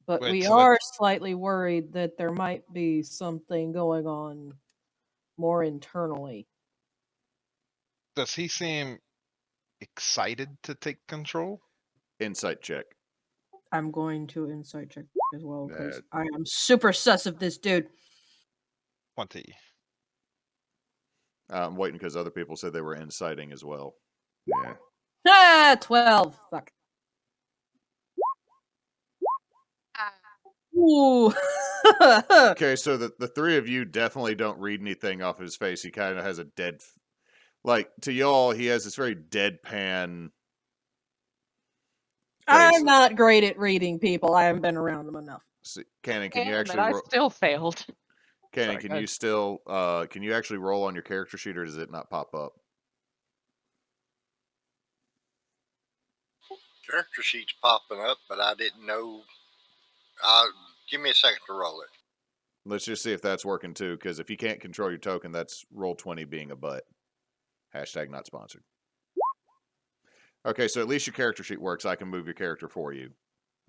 but Wait, we so are that's- slightly worried that there might be something going on more internally. Does he seem excited to take control? Insight check. I'm going to insight check as well because Uh, I am super sus of this dude. 20. I'm waiting because other people said they were inciting as well. Yeah. 12. Fuck. Ooh. Okay, so the three of you definitely don't read anything off his face. He kind of has a dead, like to y'all, he has this very deadpan. I'm not great at reading people. I haven't been around them enough. Cannon, can you Damn it, actually? I still failed. Cannon, Sorry, can go you ahead. still? Can you actually roll on your character sheet, or does it not pop up? Character sheet's popping up, but I didn't know. Give me a second to roll it. Let's just see if that's working too, because if you can't control your token, that's roll 20 being a butt. Hashtag not sponsored. Okay, so at least your character sheet works. I can move your character for you.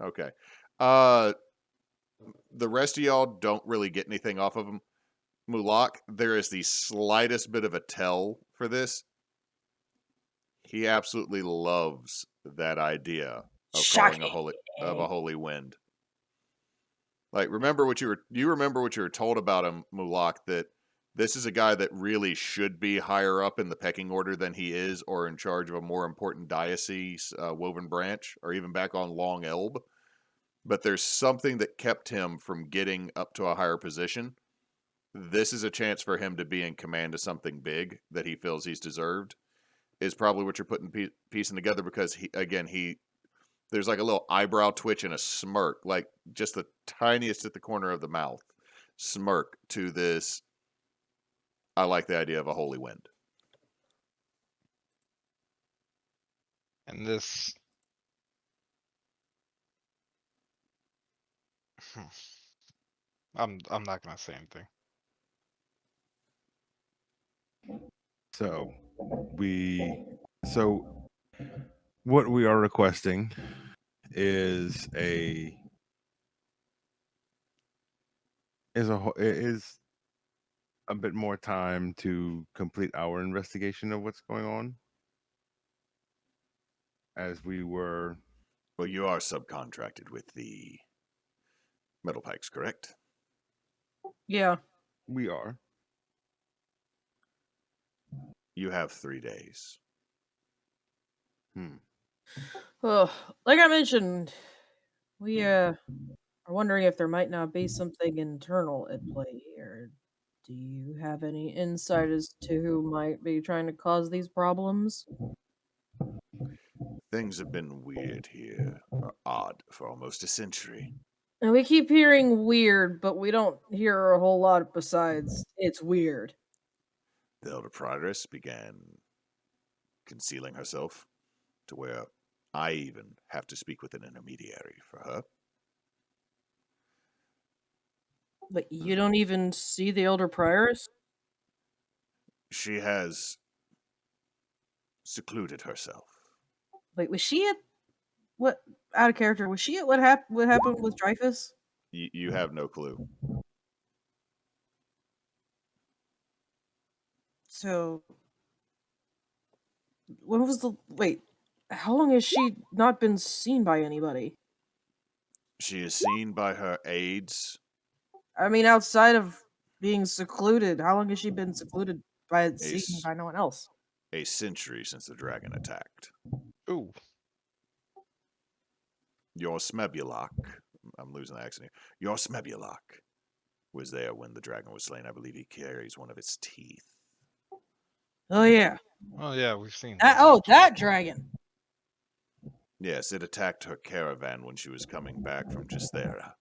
Okay. The rest of y'all don't really get anything off of him. Mulak, there is the slightest bit of a tell for this. He absolutely loves that idea of calling a holy wind. Like, remember what you were told about him, Mulak, that this is a guy that really should be higher up in the pecking order than he is, or in charge of a more important diocese, Woven Branch, or even back on Long Elb. But there's something that kept him from getting up to a higher position. This is a chance for him to be in command of something big that he feels he's deserved, is probably what you're putting piecing together, because there's like a little eyebrow twitch and a smirk, like just the tiniest at the corner of the mouth smirk to this. I like the idea of a holy wind. And this. I'm not gonna say anything. So what we are requesting is a is a bit more time to complete our investigation of what's going on. As we were... Well, you are subcontracted with the Metal Pikes, correct? Yeah. We are. You have 3 days. Like I mentioned, we are wondering if there might not be something internal at play here. Do you have any insight as to who might be trying to cause these problems? Things have been weird here, or odd, for almost a century. And we keep hearing weird, but we don't hear a whole lot besides it's weird. The elder prioress began concealing herself to where I even have to speak with an intermediary for her. But you don't even see the elder prioress? She has secluded herself. Wait, was she at what out of character? Was she at what happened with Dreyfus? You have no clue. So when was the wait? How long has she not been seen by anybody? She is seen by her aides. I mean, outside of being secluded, how long has she been secluded by seen by no one else? A century since the dragon attacked. Ooh. Your Smebulok, I'm losing the accent here. Your Smebulok was there when the dragon was slain. I believe he carries one of its teeth. Oh yeah. Oh yeah, we've seen That, that. oh, that dragon. Yes, it attacked her caravan when she was coming back from just there a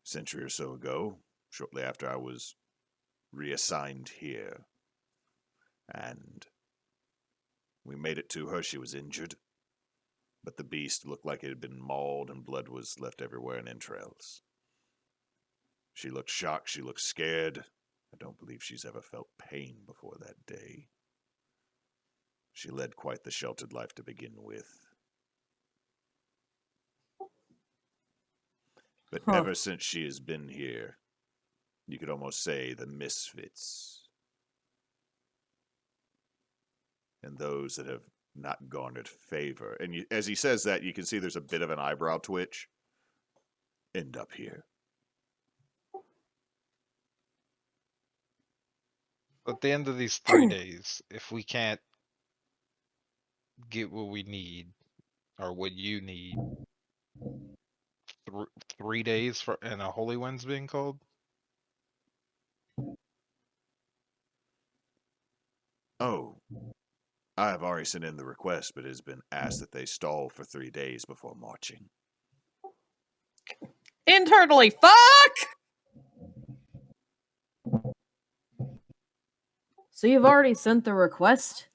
century or so ago, shortly after I was reassigned here. And we made it to her. She was injured, but the beast looked like it had been mauled and blood was left everywhere in entrails. She looked shocked. She looked scared. I don't believe she's ever felt pain before that day. She led quite the sheltered life to begin with. But ever since she has been here, you could almost say the misfits and those that have not garnered favor. And as he says that, you can see there's a bit of an eyebrow twitch. End up here. At the end of these 3 days, if we can't get what we need, or what you need, 3 days for and a holy wind's being called. Oh, I have already sent in the request, but it has been asked that they stall for 3 days before marching. Internally, fuck! So you've already sent the request?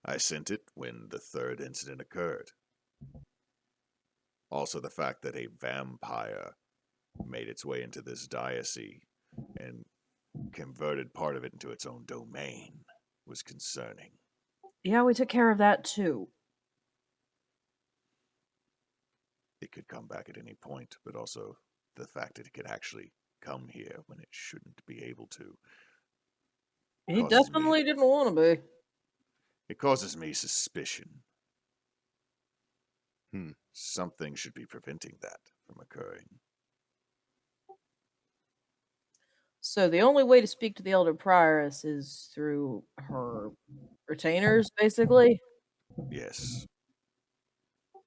I sent it when the 3rd incident occurred. Also, the fact that a vampire made its way into this diocese and converted part of it into its own domain was concerning. Yeah, we took care of that too. It could come back at any point, but also the fact that it could actually come here when it shouldn't be able to. He definitely didn't want to be. It causes me suspicion. Something should be preventing that from occurring. So the only way to speak to the elder prioress is through her retainers, basically? Yes.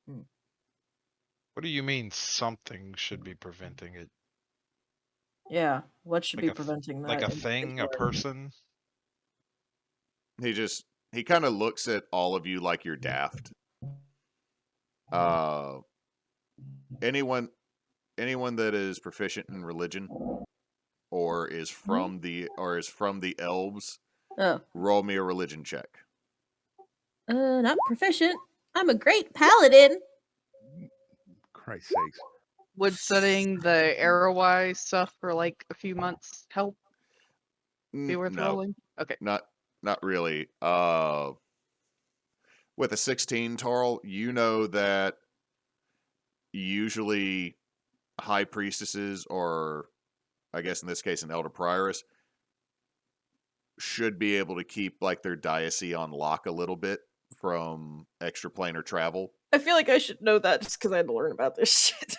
What do you mean something should be preventing it? Yeah, what should Like be preventing that? Like a in thing, a particular? person? He kind of looks at all of you like you're daft. Anyone that is proficient in religion or is from the elves, roll me a religion check. Not proficient. I'm a great paladin. Christ's sakes. Would studying the Arroweye stuff for like a few months help? Be worth rolling? Okay. Not really. With a 16, Tarl, you know that usually high priestesses or I guess in this case, an elder prioress, should be able to keep like their diocese on lock a little bit from extraplanar travel. I feel like I should know that just because I had to learn about this shit.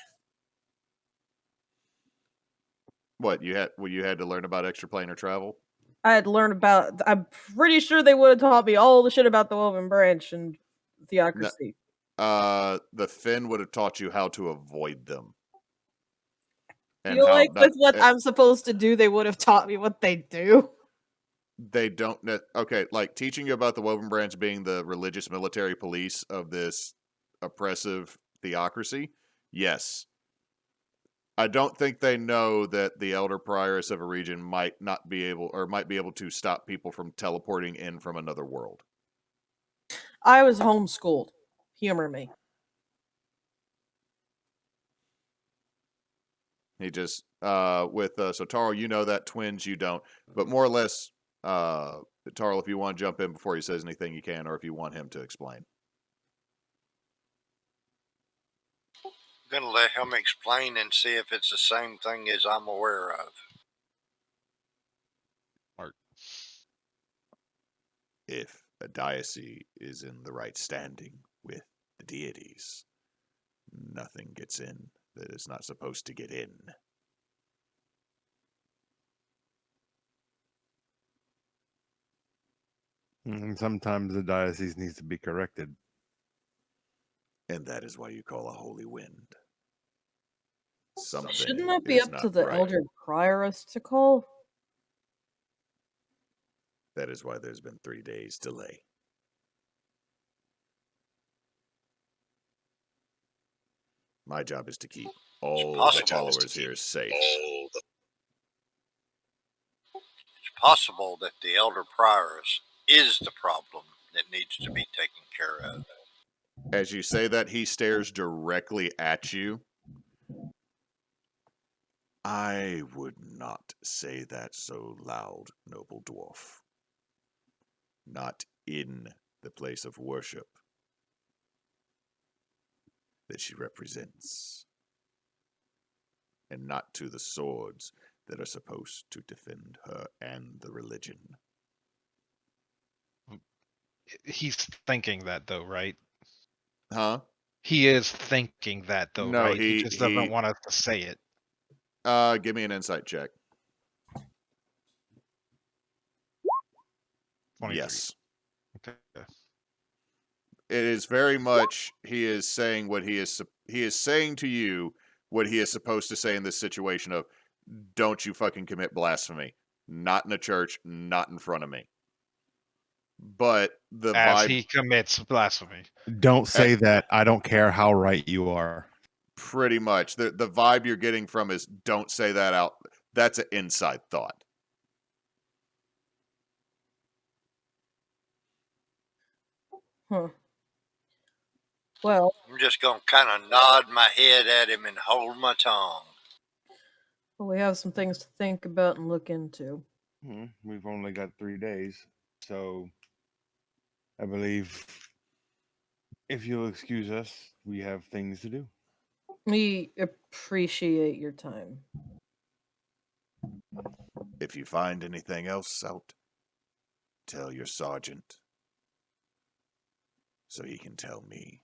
What you had to learn about extraplanar travel? I had to learn about. I'm pretty sure they would have taught me all the shit about the Woven Branch and theocracy. The Finn would have taught you how to avoid them. I feel like with what I'm supposed to do, they would have taught me what they do. They don't. Okay, like teaching you about the Woven Branch being the religious military police of this oppressive theocracy. Yes. I don't think they know that the elder prioress of a region might be able to stop people from teleporting in from another world. I was homeschooled. Humor me. He just so Tarl, you know that, twins you don't, but more or less, Tarl, if you want to jump in before he says anything, you can, or if you want him to explain. I'm gonna let him explain and see if it's the same thing as I'm aware of. Mark. If a diocese is in the right standing with the deities, nothing gets in that is not supposed to get in. And sometimes the diocese needs to be corrected. And that is why you call a holy wind. Something Shouldn't that be up to the right. elder prioress to call? That is why there's been 3 days delay. My job is to keep all the followers here safe. It's possible that the elder prioress is the problem that needs to be taken care of. As you say that, he stares directly at you. I would not say that so loud, noble dwarf. Not in the place of worship that she represents, and not to the swords that are supposed to defend her and the religion. He's thinking that though, right? Huh? He is thinking that though, No, right? He just doesn't want us to say it. Give me an insight check. 23. Yes. Okay. It is very much he is saying what he is saying to you what he is supposed to say in this situation of, don't you fucking commit blasphemy. Not in a church, not in front of me. But the As vibe, he commits blasphemy. Don't say that. I don't care how right you are. pretty much. The vibe you're getting from is, don't say that out. That's an inside thought. Huh. Well, I'm just gonna kind of nod my head at him and hold my tongue. we have some things to think about and look into. We've only got 3 days, so I believe if you'll excuse us, we have things to do. We appreciate your time. If you find anything else out, tell your sergeant so he can tell me.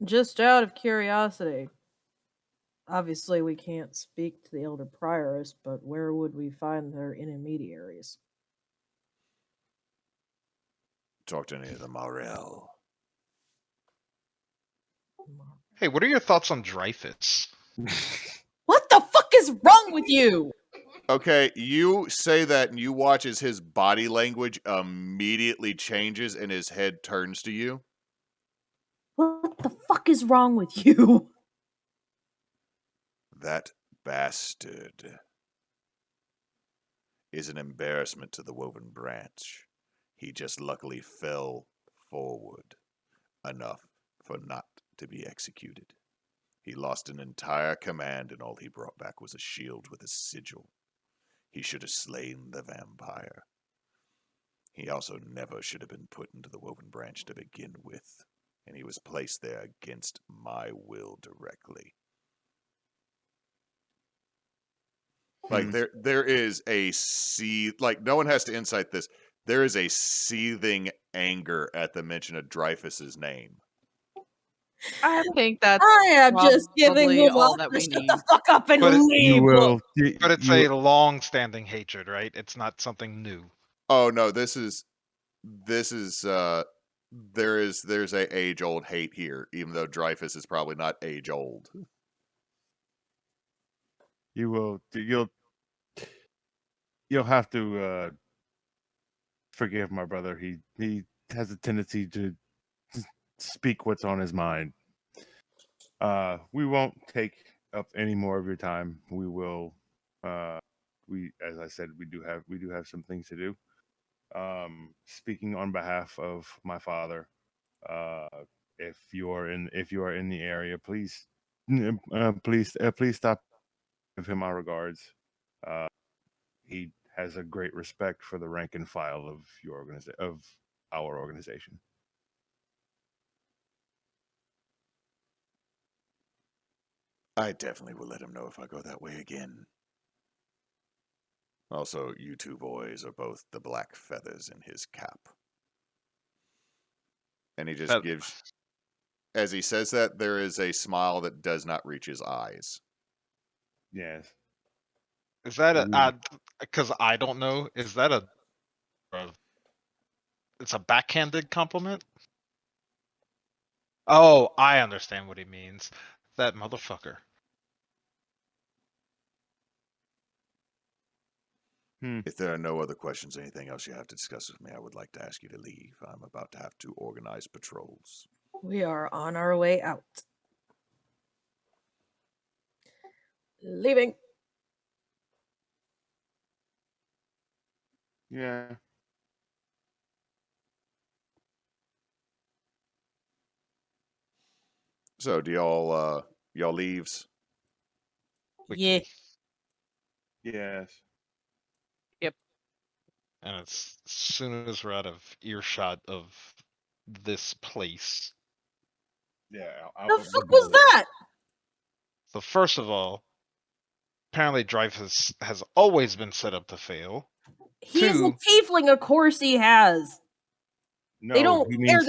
Just out of curiosity, obviously we can't speak to the elder prioress, but where would we find their intermediaries? Talk to any of the Morel. Hey, what are your thoughts on Dreyfus? What the fuck is wrong with you? Okay, you say that and you watch as his body language immediately changes and his head turns to you. What the fuck is wrong with you? That bastard is an embarrassment to the Woven Branch. He just luckily fell forward enough for not to be executed. He lost an entire command and all he brought back was a shield with a sigil. He should have slain the vampire. He also never should have been put into the Woven Branch to begin with, and he was placed there against my will directly. Like there is a like no one has to insight this. There is a seething anger at the mention of Dreyfus's name. I think that's I am just giving probably them all up that to we shut need. the fuck up and But You leave. will. But it's a long-standing hatred, right? It's not something new. Oh no, this is there's a age-old hate here, even though Dreyfus is probably not age-old. You'll have to forgive my brother. He has a tendency to speak what's on his mind. We won't take up any more of your time. We will. As I said, we do have some things to do. Speaking on behalf of my father, if you are in the area, please stop. Give him our regards. He has a great respect for the rank and file of our organization. I definitely will let him know if I go that way again. Also, you two boys are both the black feathers in his cap. And he just gives, as he says that, there is a smile that does not reach his eyes. Yes. Is that because I don't know, is that it's a backhanded compliment? Oh, I understand what he means. That motherfucker. If there are no other questions, anything else you have to discuss with me, I would like to ask you to leave. I'm about to have to organize patrols. We are on our way out. Leaving. Yeah. So, do y'all leaves? Yeah. Yes. Yep. And as soon as we're out of earshot of this place. Yeah. The fuck was that? So first of all, apparently Dreyfus has always been set up to fail. He is a tiefling, of course he has. No, they don't he means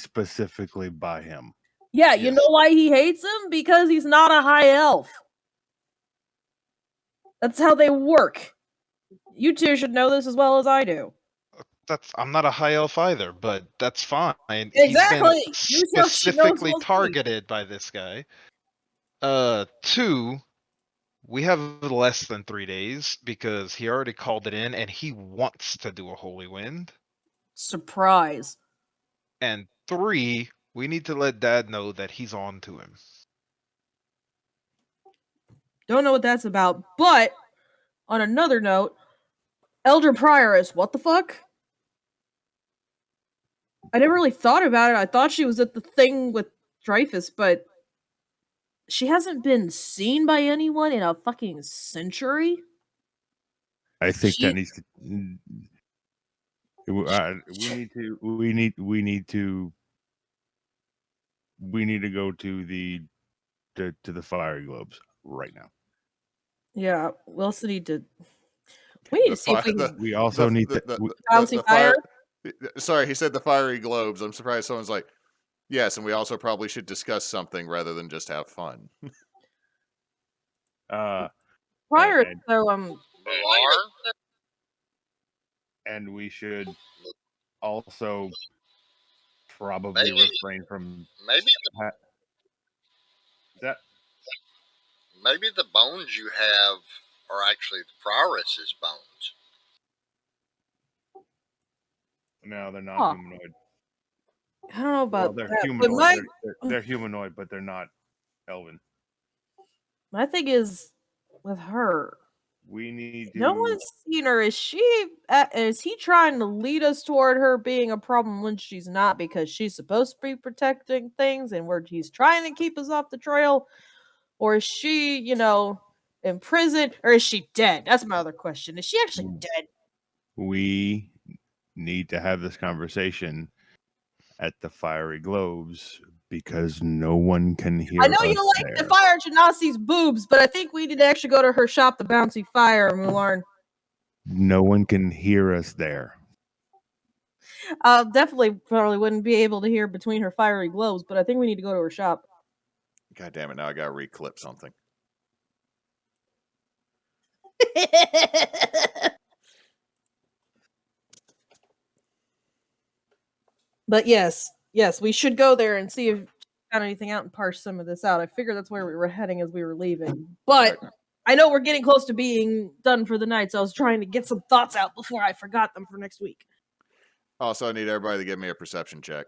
specifically by him. Yeah, you know why he hates him? Because he's not a high elf. That's how they work. You two should know this as well as I do. I'm not a high elf either, but that's fine. Exactly. He's been specifically targeted by this guy. 2, we have less than 3 days because he already called it in and he wants to do a holy wind. Surprise. And 3, we need to let Dad know that he's on to him. Don't know what that's about, but on another note, Elder Prioress, what the fuck? I never really thought about it. I thought she was at the thing with Dreyfus, but she hasn't been seen by anyone in a fucking century. I think that needs to. We need to go to the fiery globes right now. Yeah, we also need to. We need to see if we can. We also need bouncing fire. Sorry, he said the fiery globes. I'm surprised someone's like, yes, and we also probably should discuss something rather than just have fun. Prior, so and we should also probably refrain from that. Maybe the bones you have are actually the prioress's bones. No, they're not humanoid. I don't know about they're that. humanoid. They're humanoid, but they're not elven. My thing is with her. We need to. No one's seen her. Is he trying to lead us toward her being a problem when she's not, because she's supposed to be protecting things and he's trying to keep us off the trail? Or is she, in prison? Or is she dead? That's my other question. Is she actually dead? We need to have this conversation at the fiery globes because no one can hear I know us you like there. the Fire Genasi's boobs, but I think we need to actually go to her shop, the Bouncy Fire, Mularn. No one can hear us there. Definitely probably wouldn't be able to hear between her fiery glows, but I think we need to go to her shop. God damn it! Now I gotta reclip something. But yes, we should go there and see if she found anything out and parse some of this out. I figured that's where we were heading as we were leaving. But Right. I know we're getting close to being done for the night, so I was trying to get some thoughts out before I forgot them for next week. Also, I need everybody to give me a perception check.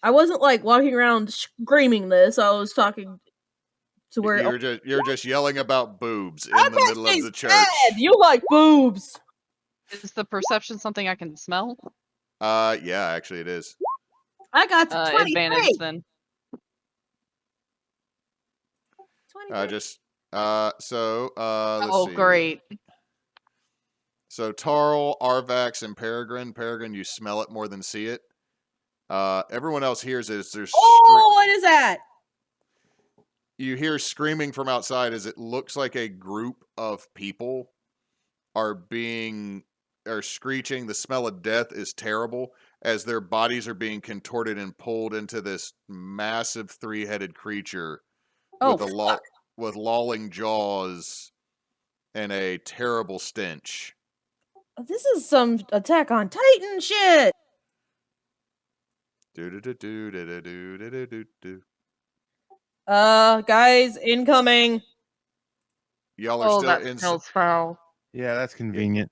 I wasn't like walking around screaming this. I was talking to where You're just yelling about boobs in I the bet middle of she's the church. dead. You like boobs. Is the perception something I can smell? Yeah, actually it is. I got to 23. Advantage then. 23. Let's Oh, see. great. So Tarl, Arvax, and Peregrine. Peregrine, you smell it more than see it. Everyone else hears it. There's what is that? you hear screaming from outside as it looks like a group of people are screeching. The smell of death is terrible as their bodies are being contorted and pulled into this massive three-headed creature with lolling jaws and a terrible stench. This is some Attack on Titan shit. Guys, incoming. Y'all are Oh, still that in. smells foul. Yeah, that's convenient.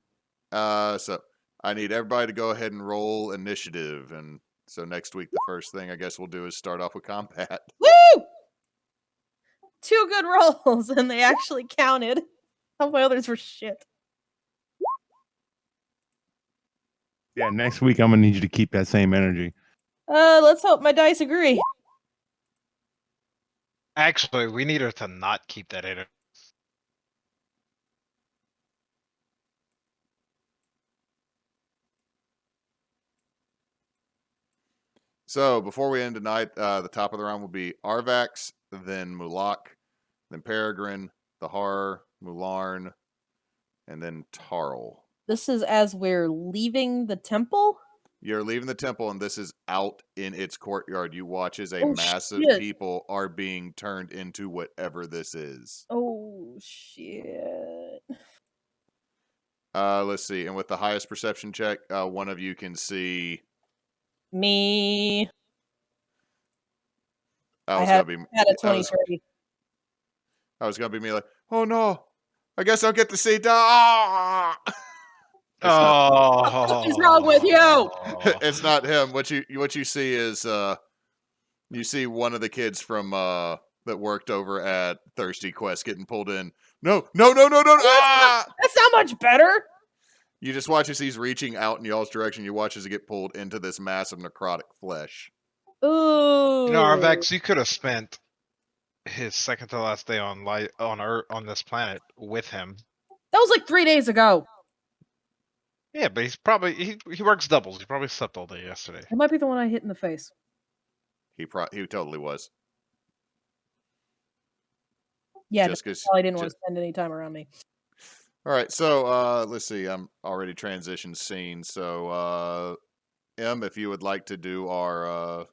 So I need everybody to go ahead and roll initiative, and so next week the first thing I guess we'll do is start off with combat. Woo! 2 good rolls, and they actually counted. All my others were shit. Yeah, next week I'm gonna need you to keep that same energy. Let's hope my dice agree. Actually, we need her to not keep that in. So before we end tonight, the top of the round will be Arvax, then Mulak, then Peregrine, the Horror, Mularn, and then Tarl. This is as we're leaving the temple? You're leaving the temple, and this is out in its courtyard. You watch as a Oh, massive shit. people are being turned into whatever this is. Oh, shit. Let's see. And with the highest perception check, one of you can see. Me. I had a 23. I was gonna be me like, oh no, I guess I'll get to see. Ah! What is wrong with you? It's not him. What you see is you see one of the kids from that worked over at Thirsty Quest getting pulled in. No! Ah! That's not much better. You just watch as he's reaching out in y'all's direction. You watch as he get pulled into this massive necrotic flesh. Ooh. You know, Arvax, you could have spent his second to last day on Earth, on this planet with him. That was like 3 days ago. Yeah, but he's probably he works doubles. He probably slept all day yesterday. It might be the one I hit in the face. He totally was. Yeah, Just no, 'cause- probably didn't want to spend any time around me. All right, so let's see. I'm already transitioned scene. So M, if you would like to do our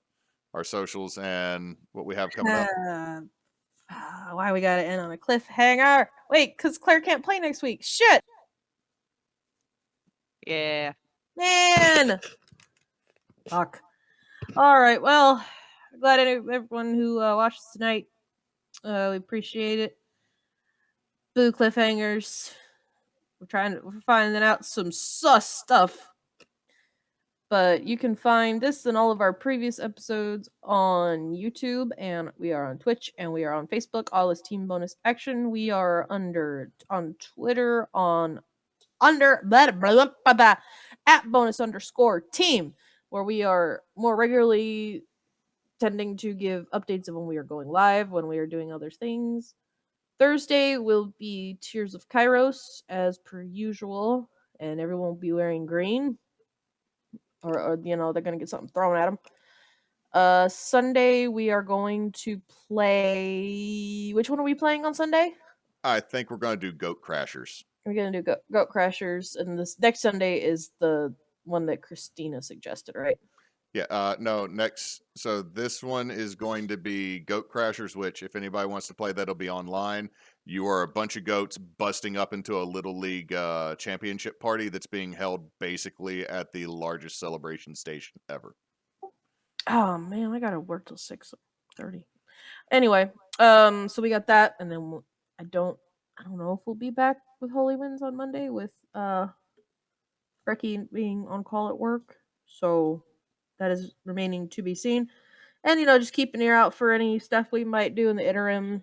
socials and what we have coming up. Why we gotta end on a cliffhanger? Wait, because Claire can't play next week. Shit, Yeah. man. Fuck. All right. Well, glad everyone who watched tonight. We appreciate it. Boo cliffhangers. We're finding out some sus stuff. But you can find this and all of our previous episodes on YouTube, and we are on Twitch, and we are on Facebook. All is Team Bonus Action. We are on Twitter under at bonus_team, where we are more regularly tending to give updates of when we are going live, when we are doing other things. Thursday will be Tears of Kairos as per usual, and everyone will be wearing green. Or they're gonna get something thrown at them. Sunday we are going to play. Which one are we playing on Sunday? I think we're going to do Goat Crashers. We're gonna do Goat Crashers, and this next Sunday is the one that Christina suggested, right? Yeah, no, next. So this one is going to be Goat Crashers, which, if anybody wants to play, that'll be online. You are a bunch of goats busting up into a Little League championship party that's being held basically at the largest celebration station ever. Oh man, I gotta work till 6:30. Anyway, so we got that, and then I don't know if we'll be back with Holy Winds on Monday with Freki being on call at work. So that is remaining to be seen. And just keep an ear out for any stuff we might do in the interim.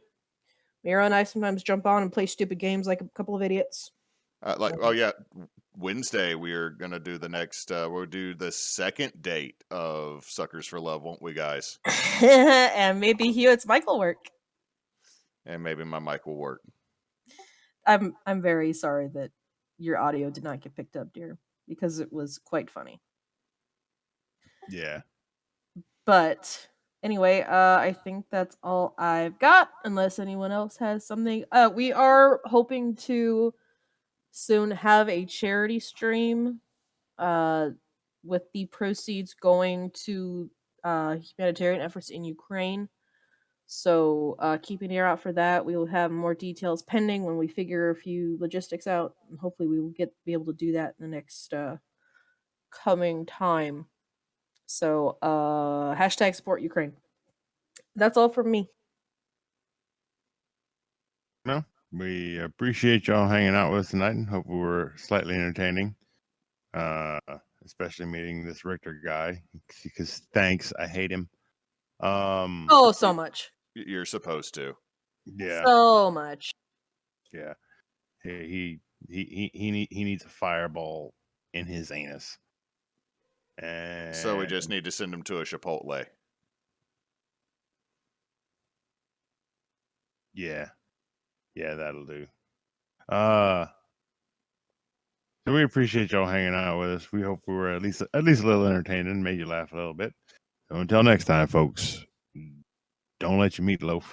Miro and I sometimes jump on and play stupid games like a couple of idiots. Oh yeah, Wednesday we are gonna do the next. We'll do the second date of Suckers for Love, won't we, guys? And maybe Hewitt's mic will work. And maybe my mic will work. I'm very sorry that your audio did not get picked up, dear, because it was quite funny. Yeah. But anyway, I think that's all I've got, unless anyone else has something. We are hoping to soon have a charity stream, with the proceeds going to humanitarian efforts in Ukraine. So keep an ear out for that. We will have more details pending when we figure a few logistics out, and hopefully we will be able to do that in the next coming time. So hashtag support Ukraine. That's all from me. No, we appreciate y'all hanging out with us tonight, and hope we were slightly entertaining. Especially meeting this Richter guy, because thanks, I hate him. Oh, so much. You're supposed to. Yeah. So much. Yeah. He needs a fireball in his anus. And So we just need to send him to a Chipotle. Yeah. Yeah, that'll do. So we appreciate y'all hanging out with us. We hope we were at least a little entertaining and made you laugh a little bit. So until next time, folks, don't let your meatloaf.